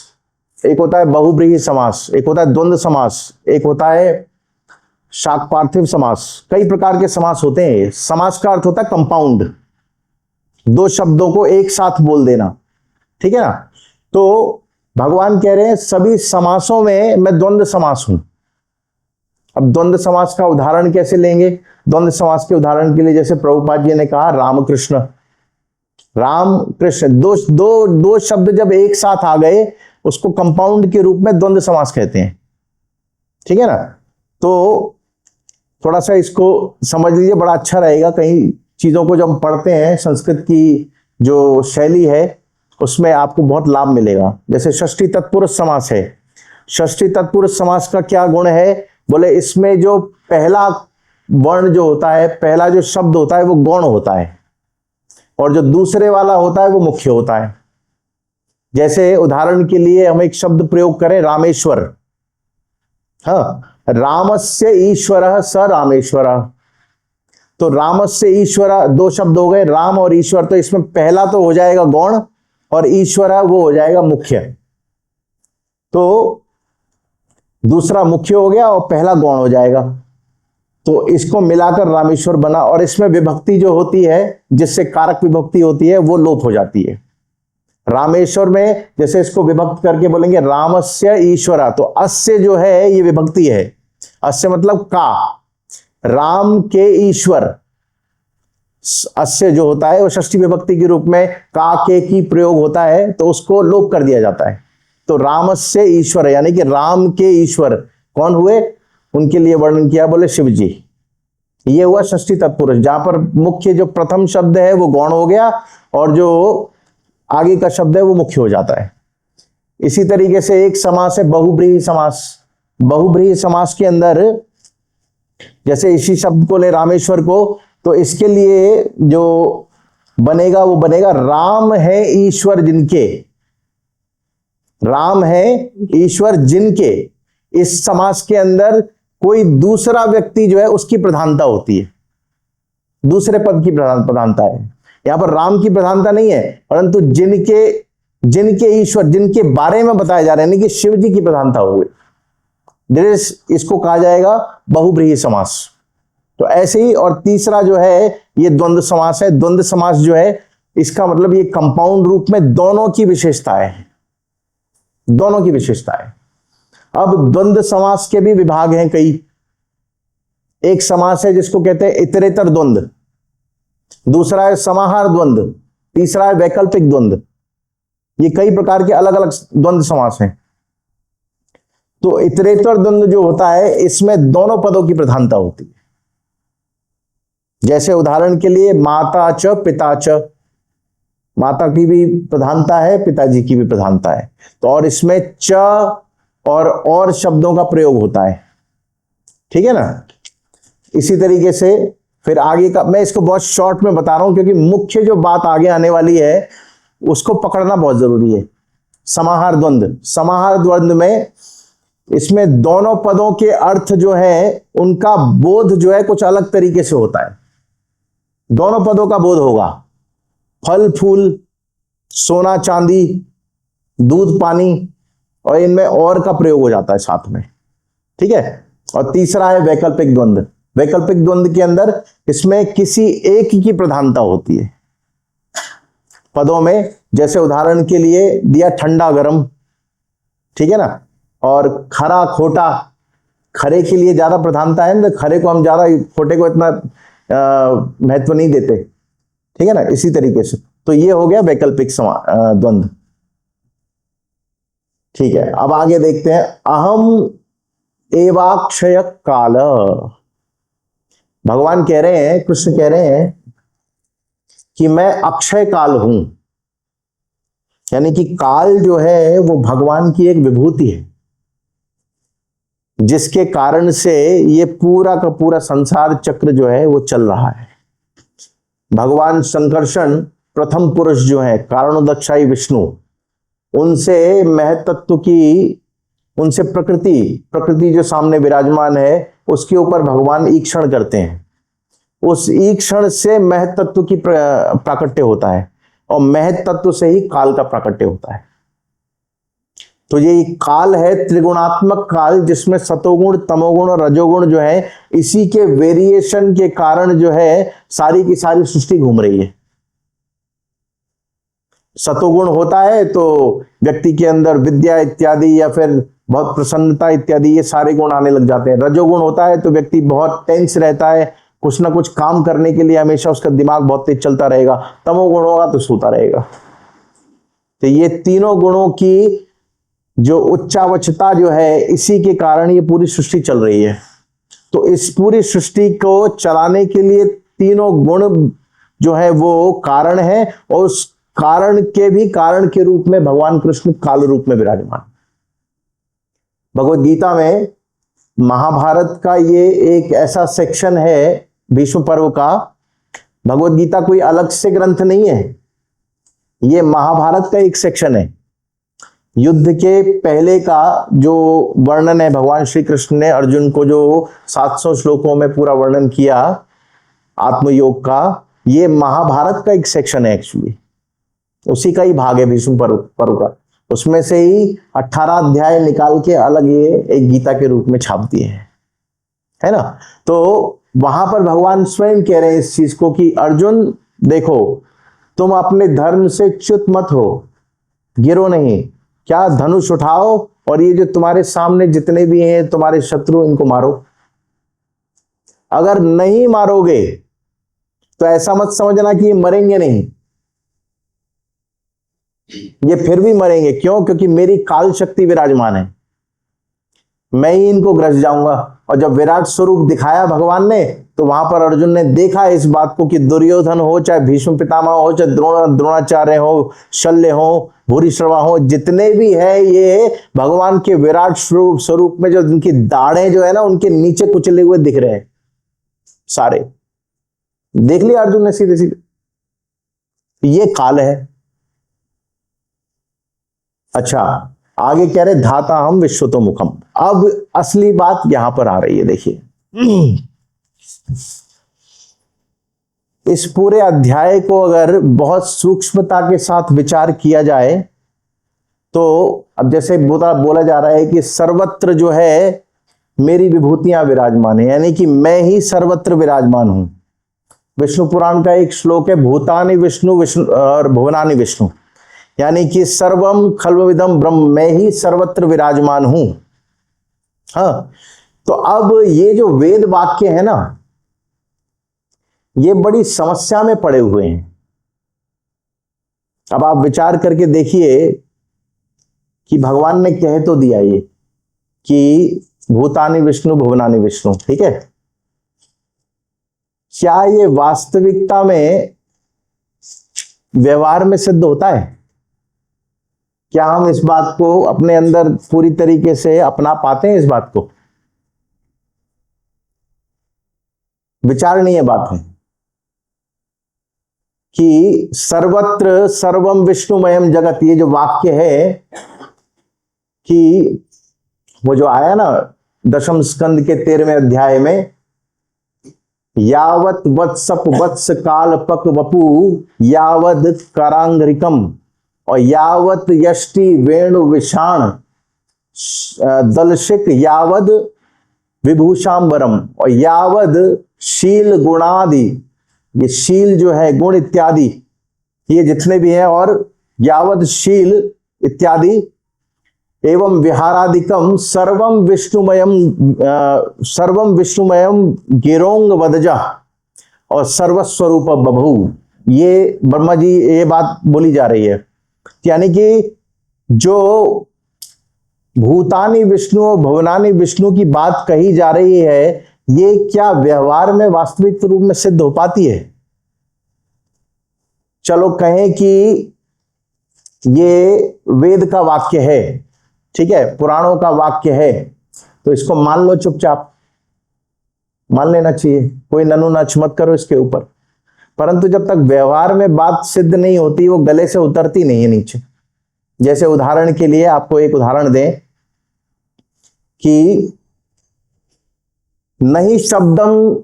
एक होता है बहुब्रीहि समास, एक होता है द्वंद्व समास, एक होता है शाक पार्थिव समास। कई प्रकार के समास होते हैं। समास का अर्थ होता है कंपाउंड, दो शब्दों को एक साथ बोल देना, ठीक है ना। तो भगवान कह रहे हैं सभी समासों में मैं द्वंद्व समास हूं। अब द्वंद्व समास का उदाहरण कैसे लेंगे? द्वंद्व समास के उदाहरण के लिए जैसे प्रभुपाद जी ने कहा रामकृष्ण, राम कृष्ण, दो शब्द जब एक साथ आ गए उसको कंपाउंड के रूप में द्वंद्व समास कहते हैं, ठीक है ना। तो थोड़ा सा इसको समझ लीजिए, बड़ा अच्छा रहेगा। कहीं चीजों को जब हम पढ़ते हैं संस्कृत की जो शैली है उसमें आपको बहुत लाभ मिलेगा। जैसे षष्ठी तत्पुरुष समास है, षष्ठी तत्पुरुष समास का क्या गुण है, बोले इसमें जो पहला वर्ण जो होता है, पहला जो शब्द होता है वो गौण होता है, और जो दूसरे वाला होता है वो मुख्य होता है। जैसे उदाहरण के लिए हम एक शब्द प्रयोग करें, रामेश्वर। हाँ, रामस्य ईश्वरः स रामेश्वरः, तो रामस्य ईश्वर दो शब्द हो गए, राम और ईश्वर। तो इसमें पहला तो हो जाएगा गौण और ईश्वर वो हो जाएगा मुख्य, तो दूसरा मुख्य हो गया और पहला गौण हो जाएगा। तो इसको मिलाकर रामेश्वर बना, और इसमें विभक्ति जो होती है, जिससे कारक विभक्ति होती है, वो लोप हो जाती है। रामेश्वर में जैसे इसको विभक्त करके बोलेंगे रामस्य ईश्वरा, तो अस्य जो है ये विभक्ति है, अस्य मतलब का, राम के ईश्वर। अस्य जो होता है वो षष्ठी विभक्ति के रूप में का के की प्रयोग होता है, तो उसको लोप कर दिया जाता है। तो रामस्य ईश्वर, यानी कि राम के ईश्वर कौन हुए, उनके लिए वर्णन किया, बोले शिव जी। ये हुआ षष्ठी तत्पुरुष, जहां पर मुख्य जो प्रथम शब्द है वो गौण हो गया और जो आगे का शब्द है वो मुख्य हो जाता है। इसी तरीके से एक समास है बहुब्रीहि समास। बहुब्रीहि समास के अंदर जैसे इसी शब्द को ले रामेश्वर को, तो इसके लिए जो बनेगा वो बनेगा राम है ईश्वर जिनके, राम है ईश्वर जिनके। इस समास के अंदर कोई दूसरा व्यक्ति जो है उसकी प्रधानता होती है, दूसरे पद की प्रधानता है। यहां पर राम की प्रधानता नहीं है, परंतु जिनके ईश्वर, जिनके बारे में बताया जा रहा है, यानी कि शिव जी की प्रधानता हुई, इसको कहा जाएगा बहुब्रीहि समास। तो ऐसे ही, और तीसरा जो है ये द्वंद्व समास है। द्वंद्व समास जो है इसका मतलब ये कंपाउंड रूप में दोनों की विशेषताएं हैं, दोनों की विशेषताएं। अब द्वंद्व समास के भी विभाग हैं कई। एक समास है जिसको कहते हैं इतरेतर द्वंद्व, दूसरा है समाहार द्वंद्व, तीसरा है वैकल्पिक द्वंद्व। ये कई प्रकार के अलग अलग द्वंद्व समास हैं। तो इतरेतर द्वंद्व जो होता है इसमें दोनों पदों की प्रधानता होती है। जैसे उदाहरण के लिए माता च पिता च, माता की भी प्रधानता है, पिताजी की भी प्रधानता है, तो और इसमें च और शब्दों का प्रयोग होता है, ठीक है ना। इसी तरीके से फिर आगे का मैं इसको बहुत शॉर्ट में बता रहा हूं, क्योंकि मुख्य जो बात आगे आने वाली है उसको पकड़ना बहुत जरूरी है। समाहार द्वंद्व, समाहार द्वंद्व में इसमें दोनों पदों के अर्थ जो है उनका बोध जो है कुछ अलग तरीके से होता है। दोनों पदों का बोध होगा, फल फूल, सोना चांदी, दूध पानी, और इनमें और का प्रयोग हो जाता है साथ में, ठीक है। और तीसरा है वैकल्पिक द्वंद्व। वैकल्पिक द्वंद्व के अंदर इसमें किसी एक की प्रधानता होती है पदों में। जैसे उदाहरण के लिए दिया ठंडा गर्म, ठीक है ना, और खरा खोटा। खरे के लिए ज्यादा प्रधानता है ना, खरे को हम ज्यादा, खोटे को इतना महत्व नहीं देते, ठीक है ना। इसी तरीके से तो ये हो गया वैकल्पिक द्वंद्व, ठीक है। अब आगे देखते हैं, अहम एवाक्षय काल। भगवान कह रहे हैं, कृष्ण कह रहे हैं कि मैं अक्षय काल हूं, यानी कि काल जो है वो भगवान की एक विभूति है, जिसके कारण से ये पूरा का पूरा संसार चक्र जो है वो चल रहा है। भगवान संकर्षण प्रथम पुरुष जो है, कारणोदक्षाई विष्णु, उनसे महतत्व की, उनसे प्रकृति जो सामने विराजमान है उसके ऊपर भगवान ईक्षण करते हैं। उस ईक्षण से महतत्व की प्राकट्य होता है, और महतत्व से ही काल का प्राकट्य होता है। तो ये काल है त्रिगुणात्मक काल, जिसमें सतोगुण, तमोगुण और रजोगुण जो है, इसी के वेरिएशन के कारण जो है सारी की सारी सृष्टि घूम रही है। सतोगुण होता है तो व्यक्ति के अंदर विद्या इत्यादि या फिर बहुत प्रसन्नता इत्यादि ये सारे गुण आने लग जाते हैं। रजोगुण होता है तो व्यक्ति बहुत टेंस रहता है, कुछ ना कुछ काम करने के लिए हमेशा उसका दिमाग बहुत तेज चलता रहेगा। तमोगुण होगा तो सोता रहेगा। तो ये तीनों गुणों की जो उच्चावचता जो है, इसी के कारण ये पूरी सृष्टि चल रही है। तो इस पूरी सृष्टि को चलाने के लिए तीनों गुण जो है वो कारण है, और उस कारण के भी कारण के रूप में भगवान कृष्ण काल रूप में विराजमान। भगवत गीता में महाभारत का ये एक ऐसा सेक्शन है भीष्म पर्व का। भगवत गीता कोई अलग से ग्रंथ नहीं है, ये महाभारत का एक सेक्शन है। युद्ध के पहले का जो वर्णन है, भगवान श्री कृष्ण ने अर्जुन को जो 700 श्लोकों में पूरा वर्णन किया आत्मयोग का, ये महाभारत का एक सेक्शन है एक्चुअली, उसी का ही भाग है भीष्म पर्व का। उसमें से ही 18 अध्याय निकाल के अलग ये एक गीता के रूप में छाप दिए हैं, है ना। तो वहां पर भगवान स्वयं कह रहे हैं इस चीज को कि अर्जुन देखो, तुम अपने धर्म से च्युत मत हो, गिरो नहीं, क्या धनुष उठाओ और ये जो तुम्हारे सामने जितने भी हैं तुम्हारे शत्रु, इनको मारो। अगर नहीं मारोगे तो ऐसा मत समझना कि ये मरेंगे नहीं, ये फिर भी मरेंगे। क्यों? क्योंकि मेरी काल शक्ति विराजमान है, मैं ही इनको ग्रस जाऊंगा। और जब विराट स्वरूप दिखाया भगवान ने, तो वहां पर अर्जुन ने देखा इस बात को कि दुर्योधन हो, चाहे भीष्म पितामह हो, चाहे द्रोणाचार्य हो, शल्य हो, भूरिश्रवा हो, जितने भी है ये भगवान के विराट स्वरूप में जो उनकी दाढ़ें जो है ना, उनके नीचे कुचले हुए दिख रहे हैं सारे। देख लिया अर्जुन ने सीधे सीधे, ये काल है। अच्छा, आगे कह रहे धाता हम विश्वतो मुखम। अब असली बात यहां पर आ रही है, देखिए इस पूरे अध्याय को अगर बहुत सूक्ष्मता के साथ विचार किया जाए तो अब जैसे बोला जा रहा है कि सर्वत्र जो है मेरी विभूतियां विराजमान है, यानी कि मैं ही सर्वत्र विराजमान हूं। विष्णु पुराण का एक श्लोक है, भूतानि विष्णु विष्णु और भुवनानि विष्णु, यानी कि सर्वम खल्वविदम ब्रह्म, मैं ही सर्वत्र विराजमान हूं। हाँ, तो अब ये जो वेद वाक्य है ना, ये बड़ी समस्या में पड़े हुए हैं। अब आप विचार करके देखिए कि भगवान ने कह तो दिया ये कि भूतानि विष्णु भुवनानि विष्णु, ठीक है, क्या ये वास्तविकता में व्यवहार में सिद्ध होता है? क्या हम इस बात को अपने अंदर पूरी तरीके से अपना पाते हैं? इस बात को विचारणीय बात है कि सर्वत्र सर्वम विष्णुमयम जगत, ये जो वाक्य है कि वो जो आया ना दशम स्कंद के 13वें अध्याय में, यावत वत्सप वत्स काल पक वपु यावद करांगरिकम, और यावत यष्टि वेणु विषाण दलशिक यावद विभूषांबरम, और यावद शील गुणादि, ये शील जो है गुण इत्यादि ये जितने भी हैं, और यावद शील इत्यादि, एवं विहारादिकम सर्वम विष्णुमयम गिरोंग वदजा और सर्वस्वरूप बभू। ये ब्रह्मा जी ये बात बोली जा रही है, यानी कि जो भूतानि विष्णु और भुवनानि विष्णु की बात कही जा रही है, ये क्या व्यवहार में वास्तविक रूप में सिद्ध हो पाती है? चलो कहें कि ये वेद का वाक्य है, ठीक है, पुराणों का वाक्य है, तो इसको मान लो, चुपचाप मान लेना चाहिए, कोई ननु नाच मत करो इसके ऊपर। परंतु जब तक व्यवहार में बात सिद्ध नहीं होती, वो गले से उतरती नहीं है नीचे। जैसे उदाहरण के लिए आपको एक उदाहरण दें कि नहीं शब्दम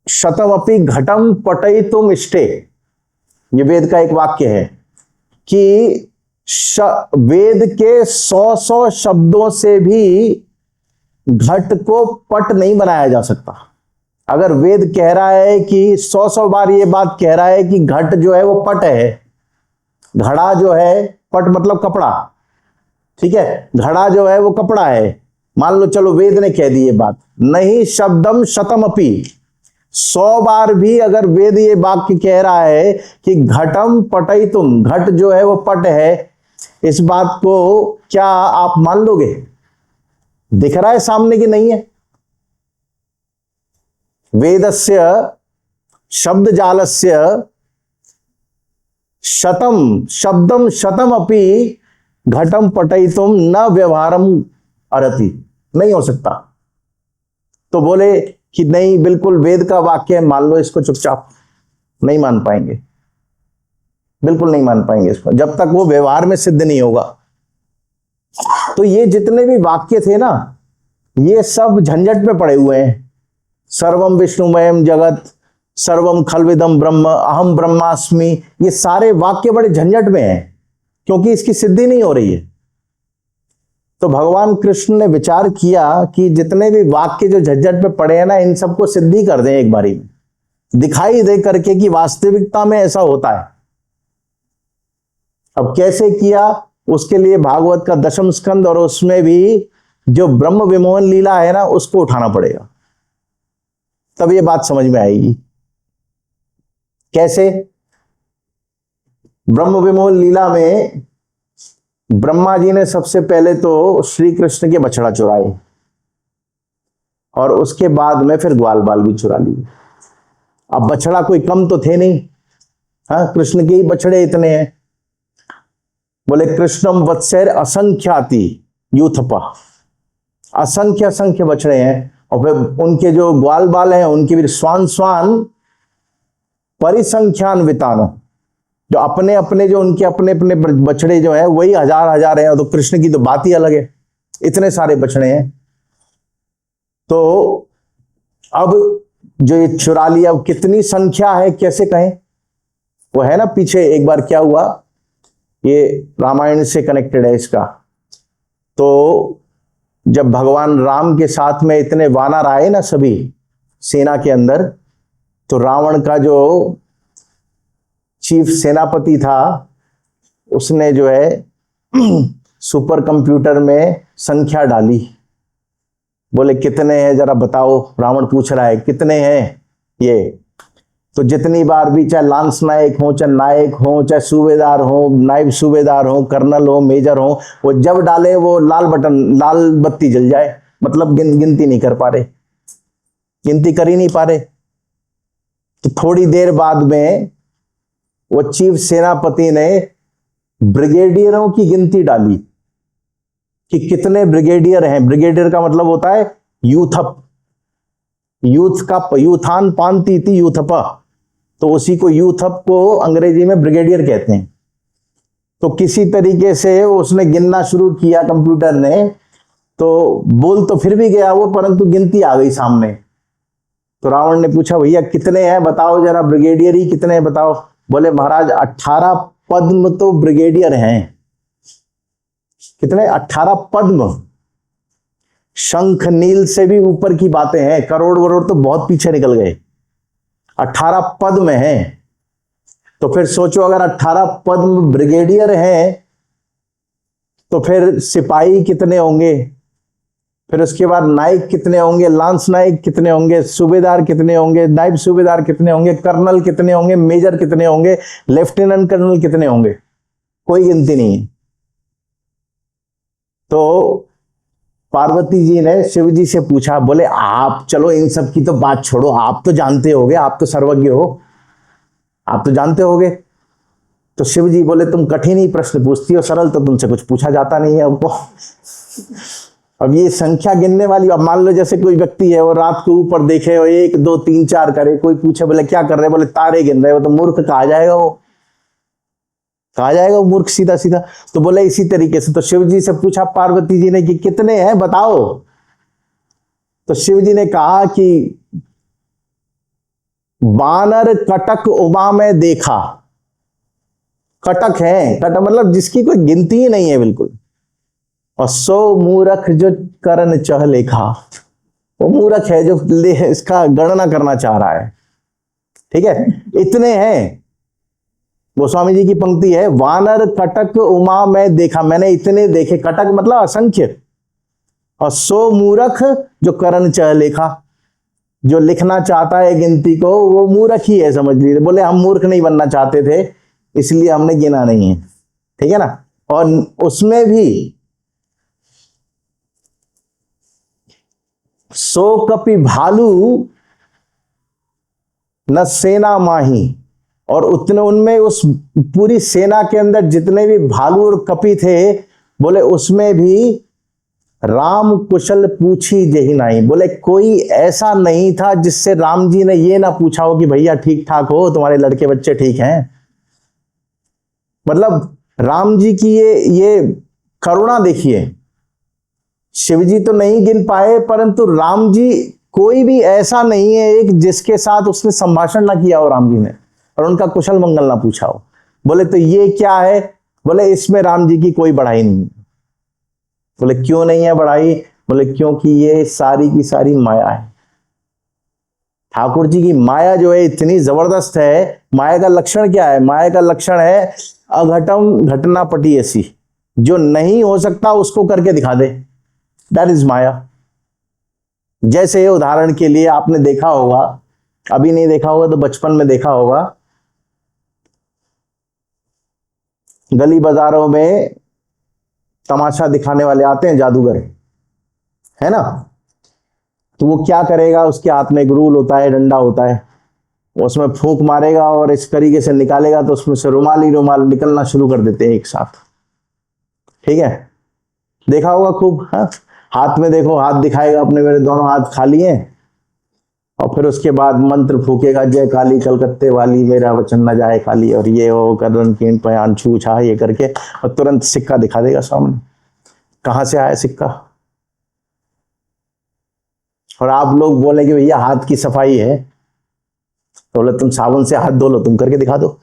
शतमपि घटम पटयितुम इष्टे, ये वेद का एक वाक्य है कि वेद के 100 शब्दों से भी घट को पट नहीं बनाया जा सकता। अगर वेद कह रहा है कि 100 बार ये बात कह रहा है कि घट जो है वो पट है, घड़ा जो है, पट मतलब कपड़ा, ठीक है, घड़ा जो है वो कपड़ा है, मान लो, चलो वेद ने कह दी ये बात, नहीं शब्दम शतमपि, 100 बार भी अगर वेद ये वाक्य कह रहा है कि घटम पटयितुम, घट जो है वो पट है, इस बात को क्या आप मान लोगे? दिख रहा है सामने कि नहीं है? वेदस्य शब्द जालस्य शब्दम शतम अपि घटम पटयितुम न व्यवहारम अरति, नहीं हो सकता। तो बोले कि नहीं, बिल्कुल वेद का वाक्य है, मान लो इसको चुपचाप। नहीं मान पाएंगे, बिल्कुल नहीं मान पाएंगे इसको, जब तक वो व्यवहार में सिद्ध नहीं होगा। तो ये जितने भी वाक्य थे ना, ये सब झंझट में पड़े हुए हैं। सर्वम विष्णुमयम जगत, सर्वम खलविदम ब्रह्म, अहम ब्रह्मास्मि, ये सारे वाक्य बड़े झंझट में हैं, क्योंकि इसकी सिद्धि नहीं हो रही है। तो भगवान कृष्ण ने विचार किया कि जितने भी वाक्य जो झंझट में पड़े हैं ना, इन सबको सिद्धि कर दें एक बारी में, दिखाई दे करके कि वास्तविकता में ऐसा होता है। अब कैसे किया, उसके लिए भागवत का 10वें स्कंद और उसमें भी जो ब्रह्म विमोहन लीला है ना, उसको उठाना पड़ेगा, तब ये बात समझ में आएगी। कैसे? ब्रह्म विमोहन लीला में ब्रह्मा जी ने सबसे पहले तो श्री कृष्ण के बछड़ा चुराए, और उसके बाद में फिर ग्वाल बाल भी चुरा लिए। अब बछड़ा कोई कम तो थे नहीं, हाँ, कृष्ण के ही बछड़े इतने हैं। बोले कृष्णम वत्सैर असंख्याति यूथपा, असंख्य असंख्य बछड़े हैं, और फिर उनके जो ग्वाल बाल हैं उनके भी स्वान स्वान परिसंख्यान वितानो, जो अपने अपने जो उनके अपने अपने बछड़े जो हैं वही हजार हजार हैं। तो कृष्ण की तो बात ही अलग है, इतने सारे बछड़े हैं। तो अब जो ये चुरा लिया, कितनी संख्या है कैसे कहें, वो है ना पीछे एक बार क्या हुआ, ये रामायण से कनेक्टेड है इसका। तो जब भगवान राम के साथ में इतने वानर आए ना सभी सेना के अंदर, तो रावण का जो चीफ सेनापति था उसने जो है सुपर कंप्यूटर में संख्या डाली। बोले कितने हैं जरा बताओ, रावण पूछ रहा है कितने हैं ये। तो जितनी बार भी, चाहे लांस नायक हो, चाहे नायक हो, चाहे सूबेदार हो, नायब सूबेदार हो, कर्नल हो, मेजर हो, वो जब डाले वो लाल बटन, लाल बत्ती जल जाए, मतलब गिनती नहीं कर पा रहे, गिनती कर ही नहीं पा रहे। तो थोड़ी देर बाद में वो चीफ सेनापति ने ब्रिगेडियरों की गिनती डाली कि कितने ब्रिगेडियर हैं। ब्रिगेडियर का मतलब होता है यूथअप, यूथ का यूथान पांति थी यूथपा, तो उसी को यूथअप को अंग्रेजी में ब्रिगेडियर कहते हैं। तो किसी तरीके से उसने गिनना शुरू किया कंप्यूटर ने, तो बोल तो फिर भी गया वो, परंतु गिनती आ गई सामने। तो रावण ने पूछा भैया कितने हैं बताओ जरा, ब्रिगेडियर ही कितने हैं बताओ। बोले महाराज 18 पद्म तो ब्रिगेडियर हैं। कितने? 18 पद्म। शंख नील से भी ऊपर की बातें हैं, करोड़ वरोड़ तो बहुत पीछे निकल गए, 18 पद्म हैं। तो फिर सोचो अगर 18 पद्म ब्रिगेडियर हैं तो फिर सिपाही कितने होंगे, फिर उसके बाद नायक कितने होंगे, लांस नायक कितने होंगे, सूबेदार कितने होंगे, नायब सूबेदार कितने होंगे, कर्नल कितने होंगे, मेजर कितने होंगे, लेफ्टिनेंट कर्नल कितने होंगे, कोई गिनती नहीं है। तो पार्वती जी ने शिव जी से पूछा, बोले आप चलो इन सब की तो बात छोड़ो, आप तो जानते होगे, आप तो सर्वज्ञ हो, आप तो जानते होगे। तो शिव जी बोले तुम कठिन ही प्रश्न पूछती हो, सरल तो तुमसे कुछ पूछा जाता नहीं है हमको। अब ये संख्या गिनने वाली, अब मान लो जैसे कोई व्यक्ति है और रात को ऊपर देखे और 1 2 3 4 करे, कोई पूछे बोले क्या कर रहे, बोले तारे गिन रहे हो, तो मूर्ख कहा जाएगा वो, कहा जाएगा वो मूर्ख सीधा सीधा। तो बोले इसी तरीके से। तो शिव जी से पूछा पार्वती जी ने कि कितने हैं बताओ। तो शिव जी ने कहा कि बानर कटक उमा में देखा। कटक है, कटक मतलब जिसकी कोई गिनती ही नहीं है बिल्कुल। और 100 मूर्ख जो करण चह लेखा, वो मूर्ख है जो इसका गणना करना चाह रहा है। ठीक है, इतने हैं। गोस्वामी जी की पंक्ति है, वानर कटक उमा में देखा, मैंने इतने देखे, कटक मतलब असंख्य, और 100 मूर्ख जो करण चह लेखा, जो लिखना चाहता है गिनती को वो मूर्ख ही है समझ लीजिए। बोले हम मूर्ख नहीं बनना चाहते थे इसलिए हमने गिना नहीं है, ठीक है ना। और उसमें भी 100 कपि भालू न सेना माही, और उतने उनमें उस पूरी सेना के अंदर जितने भी भालू और कपी थे, बोले उसमें भी राम कुशल पूछी जही नहीं। बोले कोई ऐसा नहीं था जिससे राम जी ने ये ना पूछा हो कि भैया ठीक ठाक हो, तुम्हारे लड़के बच्चे ठीक हैं। मतलब राम जी की ये करुणा देखिए। शिव जी तो नहीं गिन पाए, परंतु राम जी, कोई भी ऐसा नहीं है एक जिसके साथ उसने संभाषण ना किया हो राम जी ने, और उनका कुशल मंगल ना पूछा हो। बोले तो ये क्या है? बोले इसमें राम जी की कोई बढ़ाई नहीं है। बोले क्यों नहीं है बढ़ाई? बोले क्योंकि ये सारी की सारी माया है। ठाकुर जी की माया जो है इतनी जबरदस्त है। माया का लक्षण क्या है? माया का लक्षण है अघटम घटना पटी ऐसी, जो नहीं हो सकता उसको करके दिखा दे। दैट इज माया। जैसे उदाहरण के लिए आपने देखा होगा, अभी नहीं देखा होगा तो बचपन में देखा होगा, गली बाजारों में तमाशा दिखाने वाले आते हैं, जादूगर, है ना। तो वो क्या करेगा, उसके हाथ में एक रूल होता है, डंडा होता है, उसमें फूंक मारेगा और इस तरीके से निकालेगा तो उसमें से रुमाल ही रुमाल निकलना शुरू कर देते हैं एक साथ। ठीक है, देखा होगा खूब। हाँ, हाथ में देखो, हाथ दिखाएगा अपने, मेरे दोनों हाथ खाली हैं, और फिर उसके बाद मंत्र फूकेगा, जय काली कलकत्ते वाली मेरा वचन न जाए खाली, और ये वो करन कीन पयान छू छा ये करके, और तुरंत सिक्का दिखा देगा सामने। कहां से आया सिक्का? और आप लोग बोले कि भैया हाथ की सफाई है, तो बोले तुम साबुन से हाथ धो लो, तुम करके दिखा दो।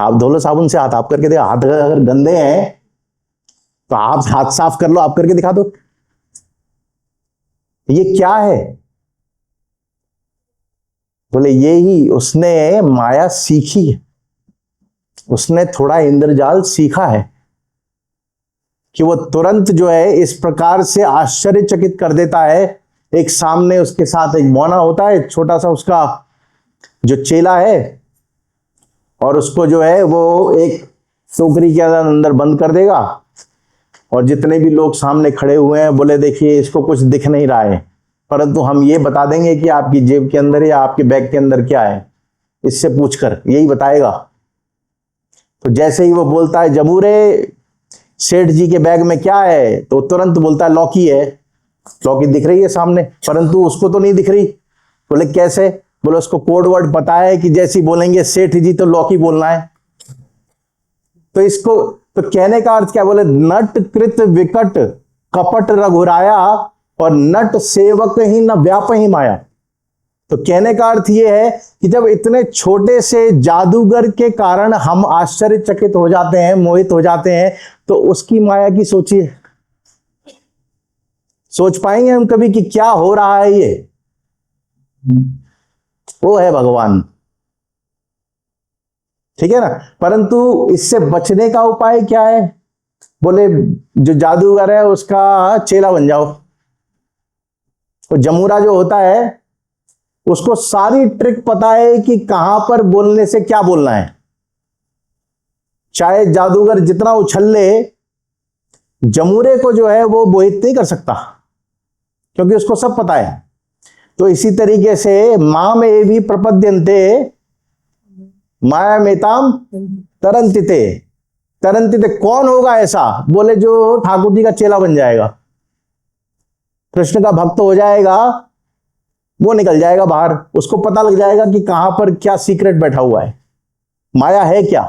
आप धो लो साबुन से हाथ, आप करके देखो। हाथ अगर गंदे हैं तो आप हाथ साफ कर लो, आप करके दिखा दो। ये क्या है? बोले ये ही उसने माया सीखी है, उसने थोड़ा इंद्रजाल सीखा है कि वो तुरंत जो है इस प्रकार से आश्चर्यचकित कर देता है। एक सामने उसके साथ एक मौना होता है, छोटा सा उसका जो चेला है, और उसको जो है वो एक टोकरी के अंदर बंद कर देगा, और जितने भी लोग सामने खड़े हुए हैं बोले देखिए इसको कुछ दिख नहीं रहा है, परंतु हम ये बता देंगे कि आपकी जेब के अंदर या आपके बैग के अंदर क्या है, इससे पूछकर यही बताएगा। तो जैसे ही वो बोलता है जमूरे सेठ जी के बैग में क्या है, तो तुरंत बोलता है लौकी है। लौकी दिख रही है सामने, परंतु उसको तो नहीं दिख रही। बोले कैसे? बोले उसको कोड वर्ड पता है कि जैसे ही बोलेंगे सेठ जी तो लौकी बोलना है। तो इसको तो कहने का अर्थ क्या? बोले नट कृत विकट कपट रघुराया, और नट सेवक ही न व्याप ही माया। तो कहने का अर्थ यह है कि जब इतने छोटे से जादूगर के कारण हम आश्चर्यचकित हो जाते हैं, मोहित हो जाते हैं, तो उसकी माया की सोचिए। सोच पाएंगे हम कभी कि क्या हो रहा है ये? वो है भगवान। ठीक है ना। परंतु इससे बचने का उपाय क्या है? बोले जो जादूगर है उसका चेला बन जाओ। तो जमूरा जो होता है उसको सारी ट्रिक पता है कि कहां पर बोलने से क्या बोलना है। चाहे जादूगर जितना उछल ले, जमूरे को जो है वो मोहित नहीं कर सकता, क्योंकि उसको सब पता है। तो इसी तरीके से मां में भी प्रपद्यन्ते माया मेताम तरंतिते। तरंतिते कौन होगा ऐसा? बोले जो ठाकुर जी का चेला बन जाएगा, कृष्ण का भक्त हो जाएगा, वो निकल जाएगा बाहर, उसको पता लग जाएगा कि कहां पर क्या सीक्रेट बैठा हुआ है, माया है क्या।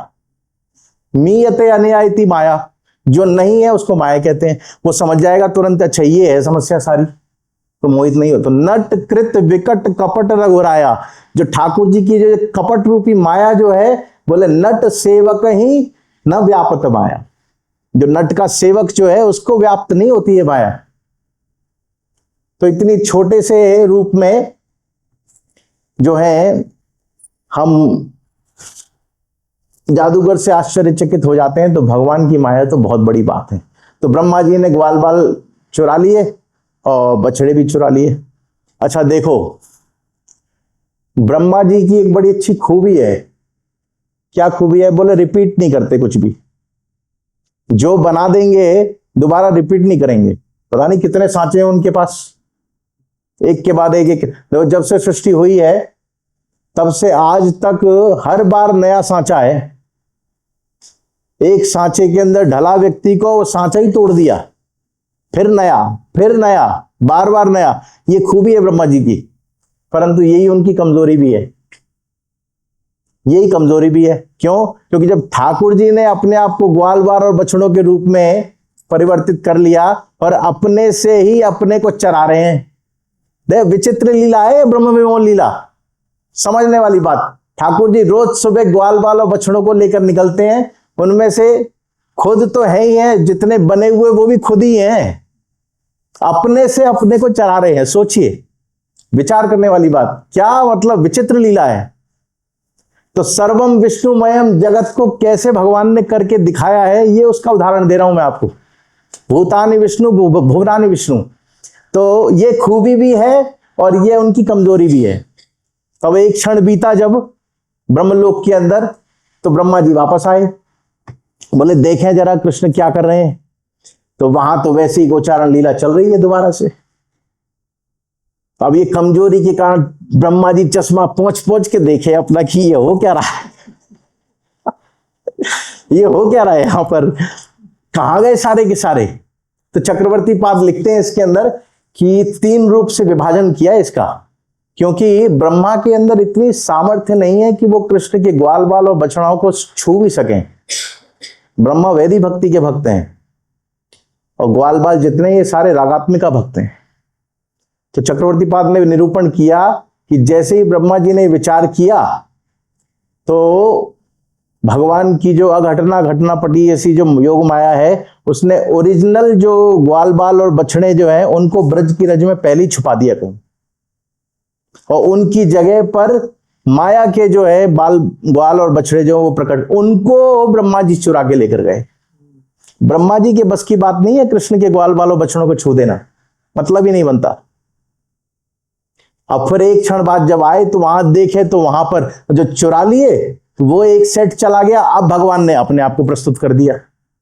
मीयते अनयायति माया, जो नहीं है उसको माया कहते हैं। वो समझ जाएगा तुरंत, अच्छा ये है समस्या सारी, तो मोहित नहीं हो। तो नट कृत विकट कपट रघुराया, जो ठाकुर जी की जो कपट रूपी माया जो है, बोले नट सेवक ही न व्यापत माया। जो नट का सेवक जो है उसको व्याप्त नहीं होती है माया। तो इतनी छोटे से रूप में जो है हम जादूगर से आश्चर्यचकित हो जाते हैं, तो भगवान की माया तो बहुत बड़ी बात है। तो ब्रह्मा जी ने ग्वाल बाल चुरा लिए और बछड़े भी चुरा लिए। अच्छा देखो, ब्रह्मा जी की एक बड़ी अच्छी खूबी है। क्या खूबी है? बोले रिपीट नहीं करते कुछ भी, जो बना देंगे दोबारा रिपीट नहीं करेंगे। पता नहीं कितने सांचे हैं उनके पास, एक के बाद एक। देखो जब से सृष्टि हुई है तब से आज तक हर बार नया सांचा है। एक सांचे के अंदर ढला व्यक्ति को वो सांचा ही तोड़ दिया, फिर नया, बार बार नया। ये खूबी है ब्रह्मा जी की, परंतु यही उनकी कमजोरी भी है। यही कमजोरी भी है। क्यों? क्योंकि जब ठाकुर जी ने अपने आप को ग्वाल बाल और बछड़ों के रूप में परिवर्तित कर लिया और अपने से ही अपने को चरा रहे हैं। देख विचित्र लीला है ब्रह्म विमोहन लीला, समझने वाली बात। ठाकुर जी रोज सुबह ग्वाल बाल और बछड़ों को लेकर निकलते हैं, उनमें से खुद तो है ही है, जितने बने हुए वो भी खुद ही हैं, अपने से अपने को चरा रहे हैं। सोचिए, विचार करने वाली बात, क्या मतलब विचित्र लीला है। तो सर्वम विष्णुमयम जगत को कैसे भगवान ने करके दिखाया है, ये उसका उदाहरण दे रहा हूं मैं आपको। भूतानि विष्णु भुवनानि विष्णु, तो ये खूबी भी है और ये उनकी कमजोरी भी है। तब एक क्षण बीता जब ब्रह्मलोक के अंदर, तो ब्रह्मा जी वापस आए, बोले देखें जरा कृष्ण क्या कर रहे हैं। तो वहां तो वैसी गोचारण लीला चल रही है दोबारा से। अब ये कमजोरी के कारण ब्रह्मा जी चश्मा पोंछ के देखे अपना कि ये हो क्या रहा है, ये हो क्या रहा है यहां पर, कहां गए सारे के सारे। तो चक्रवर्ती पाद लिखते हैं इसके अंदर कि 3 रूप से विभाजन किया इसका, क्योंकि ब्रह्मा के अंदर इतनी सामर्थ्य नहीं है कि वो कृष्ण के ग्वाल बाल और बछड़ाओं को छू भी सकें। ब्रह्मा वैदिक भक्ति के भक्त हैं और ग्वाल बाल जितने ये सारे रागात्मिका भक्त हैं। तो चक्रवर्ती पाद ने निरूपण किया कि जैसे ही ब्रह्मा जी ने विचार किया तो भगवान की जो घटना पटी ऐसी जो योग माया है, उसने ओरिजिनल जो ग्वाल बाल और बछड़े जो हैं उनको ब्रज की रज में पहले ही छुपा दिया कहीं, और उनकी जगह पर माया के जो है ग्वाल और बछड़े जो वो प्रकट, उनको ब्रह्मा जी चुरा के लेकर गए। ब्रह्मा जी के बस की बात नहीं है कृष्ण के ग्वाल बाल और बछड़ों को छू देना, मतलब ही नहीं बनता। अब फिर एक क्षण बाद जब आए तो वहां देखे तो वहां पर जो चुरा लिए वो एक सेट चला गया। अब भगवान ने अपने आप को प्रस्तुत कर दिया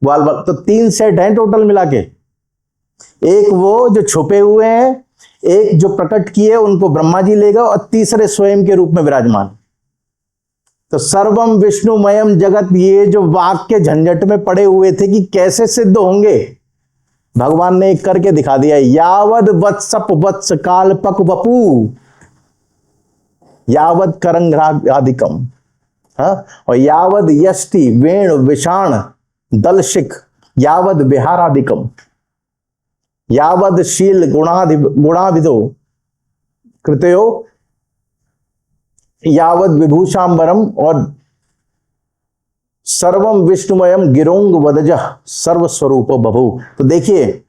ग्वाल बाल। तो 3 सेट हैं टोटल मिला के, एक वो जो छुपे हुए हैं, एक जो प्रकट किए उनको ब्रह्मा जी ले गए, और तीसरे स्वयं के रूप में विराजमान। तो सर्वम विष्णुमयम जगत, ये जो वाक के झंझट में पड़े हुए थे कि कैसे सिद्ध होंगे, भगवान ने एक करके दिखा दिया। यावद वत्सप वत्स काल पक वपू यावद करंघ्रादिकम, और यावद यष्टि वेण विषाण दलशिख यावद विहारादिकम यावद शील गुणाविदो कृतयो यावद विभूषांबरम, और सर्वम विष्णुमयम गिरोंग वदज सर्वस्वरूप बभू। तो देखिए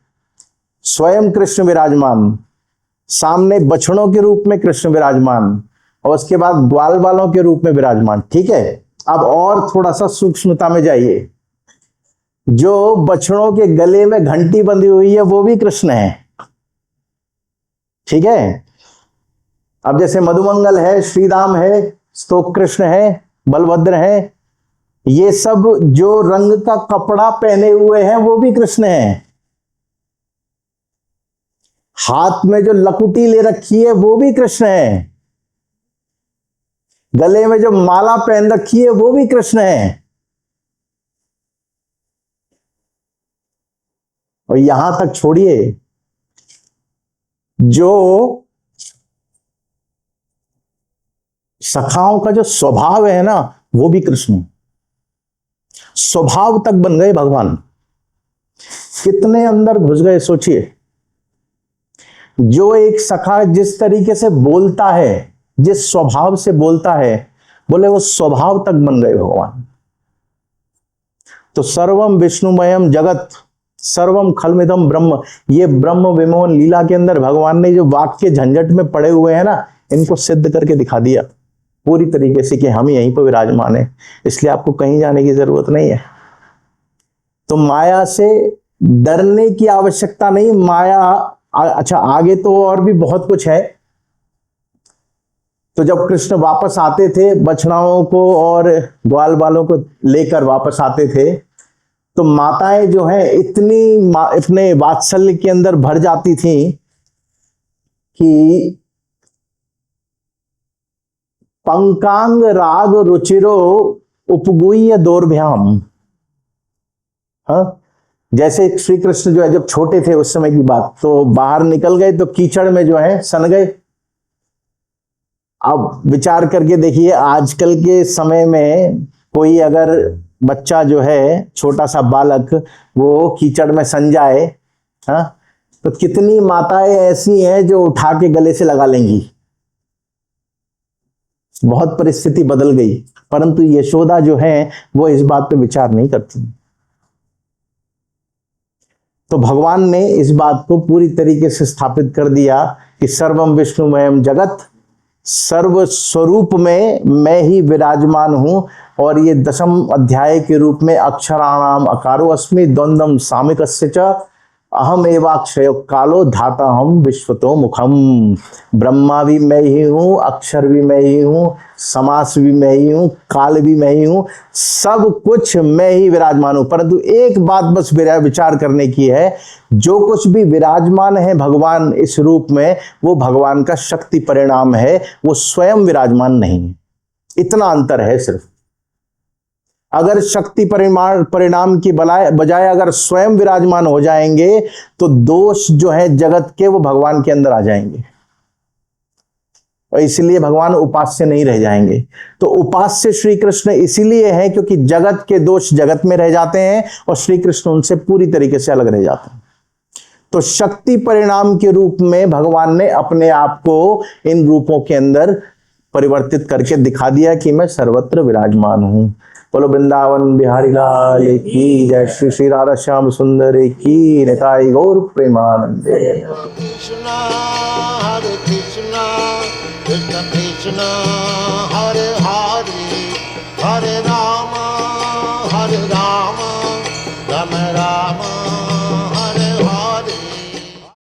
स्वयं कृष्ण विराजमान, सामने बछड़ों के रूप में कृष्ण विराजमान, और उसके बाद ग्वाल बालों के रूप में विराजमान। ठीक है, अब और थोड़ा सा सूक्ष्मता में जाइए। जो बछड़ों के गले में घंटी बंधी हुई है वो भी कृष्ण है। ठीक है, अब जैसे मधुमंगल है, श्रीराम है, स्तोक कृष्ण है, बलभद्र है, ये सब जो रंग का कपड़ा पहने हुए हैं वो भी कृष्ण है। हाथ में जो लकुटी ले रखी है वो भी कृष्ण है। गले में जो माला पहन रखी है वो भी कृष्ण है। और यहां तक छोड़िए, जो सखाओं का जो स्वभाव है ना वो भी कृष्ण, स्वभाव तक बन गए भगवान। कितने अंदर घुस गए सोचिए। जो एक सखा जिस तरीके से बोलता है, जिस स्वभाव से बोलता है, बोले वो स्वभाव तक बन गए भगवान। तो सर्वम विष्णुमयम जगत सर्वम खलमिदम ब्रह्म, ये ब्रह्म विमोहन लीला के अंदर भगवान ने जो वाक्य झंझट में पड़े हुए हैं ना, इनको सिद्ध करके दिखा दिया पूरी तरीके से कि हम यहीं पर विराजमान है, इसलिए आपको कहीं जाने की जरूरत नहीं है। तो माया से डरने की आवश्यकता नहीं। माया अच्छा आगे तो और भी बहुत कुछ है। तो जब कृष्ण वापस आते थे, बछड़ाओं को और ग्वाल बालों को लेकर वापस आते थे, तो माताएं जो हैं इतनी अपने वात्सल्य के अंदर भर जाती थी कि पंकांग राग रुचिरो उपगुह्य दौर्भ्याम। हाँ, जैसे श्री कृष्ण जो है जब छोटे थे उस समय की बात, तो बाहर निकल गए तो कीचड़ में जो है सन गए। अब विचार करके देखिए, आजकल के समय में कोई अगर बच्चा जो है, छोटा सा बालक, वो कीचड़ में सन जाए, हाँ, तो कितनी माताएं ऐसी हैं जो उठा के गले से लगा लेंगी। बहुत परिस्थिति बदल गई, परंतु यशोदा जो है वो इस बात पे विचार नहीं करती। तो भगवान ने इस बात को पूरी तरीके से स्थापित कर दिया कि सर्वम विष्णुमयम जगत, सर्व स्वरूप में मैं ही विराजमान हूं। और ये 10वें अध्याय के रूप में अक्षराणाम अकारो अस्मि द्वंद्वम सामिकस्य च अहम एवाक्षय कालो धाता हम विश्वतो मुखम। ब्रह्मा भी मैं ही हूं, अक्षर भी मैं ही हूं, समास भी मैं ही हूं, काल भी मैं ही हूं, सब कुछ मैं ही विराजमान हूं। परंतु एक बात बस विचार करने की है, जो कुछ भी विराजमान है भगवान इस रूप में, वो भगवान का शक्ति परिणाम है, वो स्वयं विराजमान नहीं है। इतना अंतर है सिर्फ। अगर शक्ति परिणाम की बजाय अगर स्वयं विराजमान हो जाएंगे तो दोष जो है जगत के वो भगवान के अंदर आ जाएंगे, और इसलिए भगवान उपास्य नहीं रह जाएंगे। तो उपास्य श्री कृष्ण इसीलिए है क्योंकि जगत के दोष जगत में रह जाते हैं और श्री कृष्ण उनसे पूरी तरीके से अलग रह जाते हैं। तो शक्ति परिणाम के रूप में भगवान ने अपने आप को इन रूपों के अंदर परिवर्तित करके दिखा दिया कि मैं सर्वत्र विराजमान हूं। बोलो वृंदावन बिहारी लाल की जय। श्री श्री राधा श्याम सुंदर की निताई गौर प्रेमानंदे। Hare Krishna, Krishna Krishna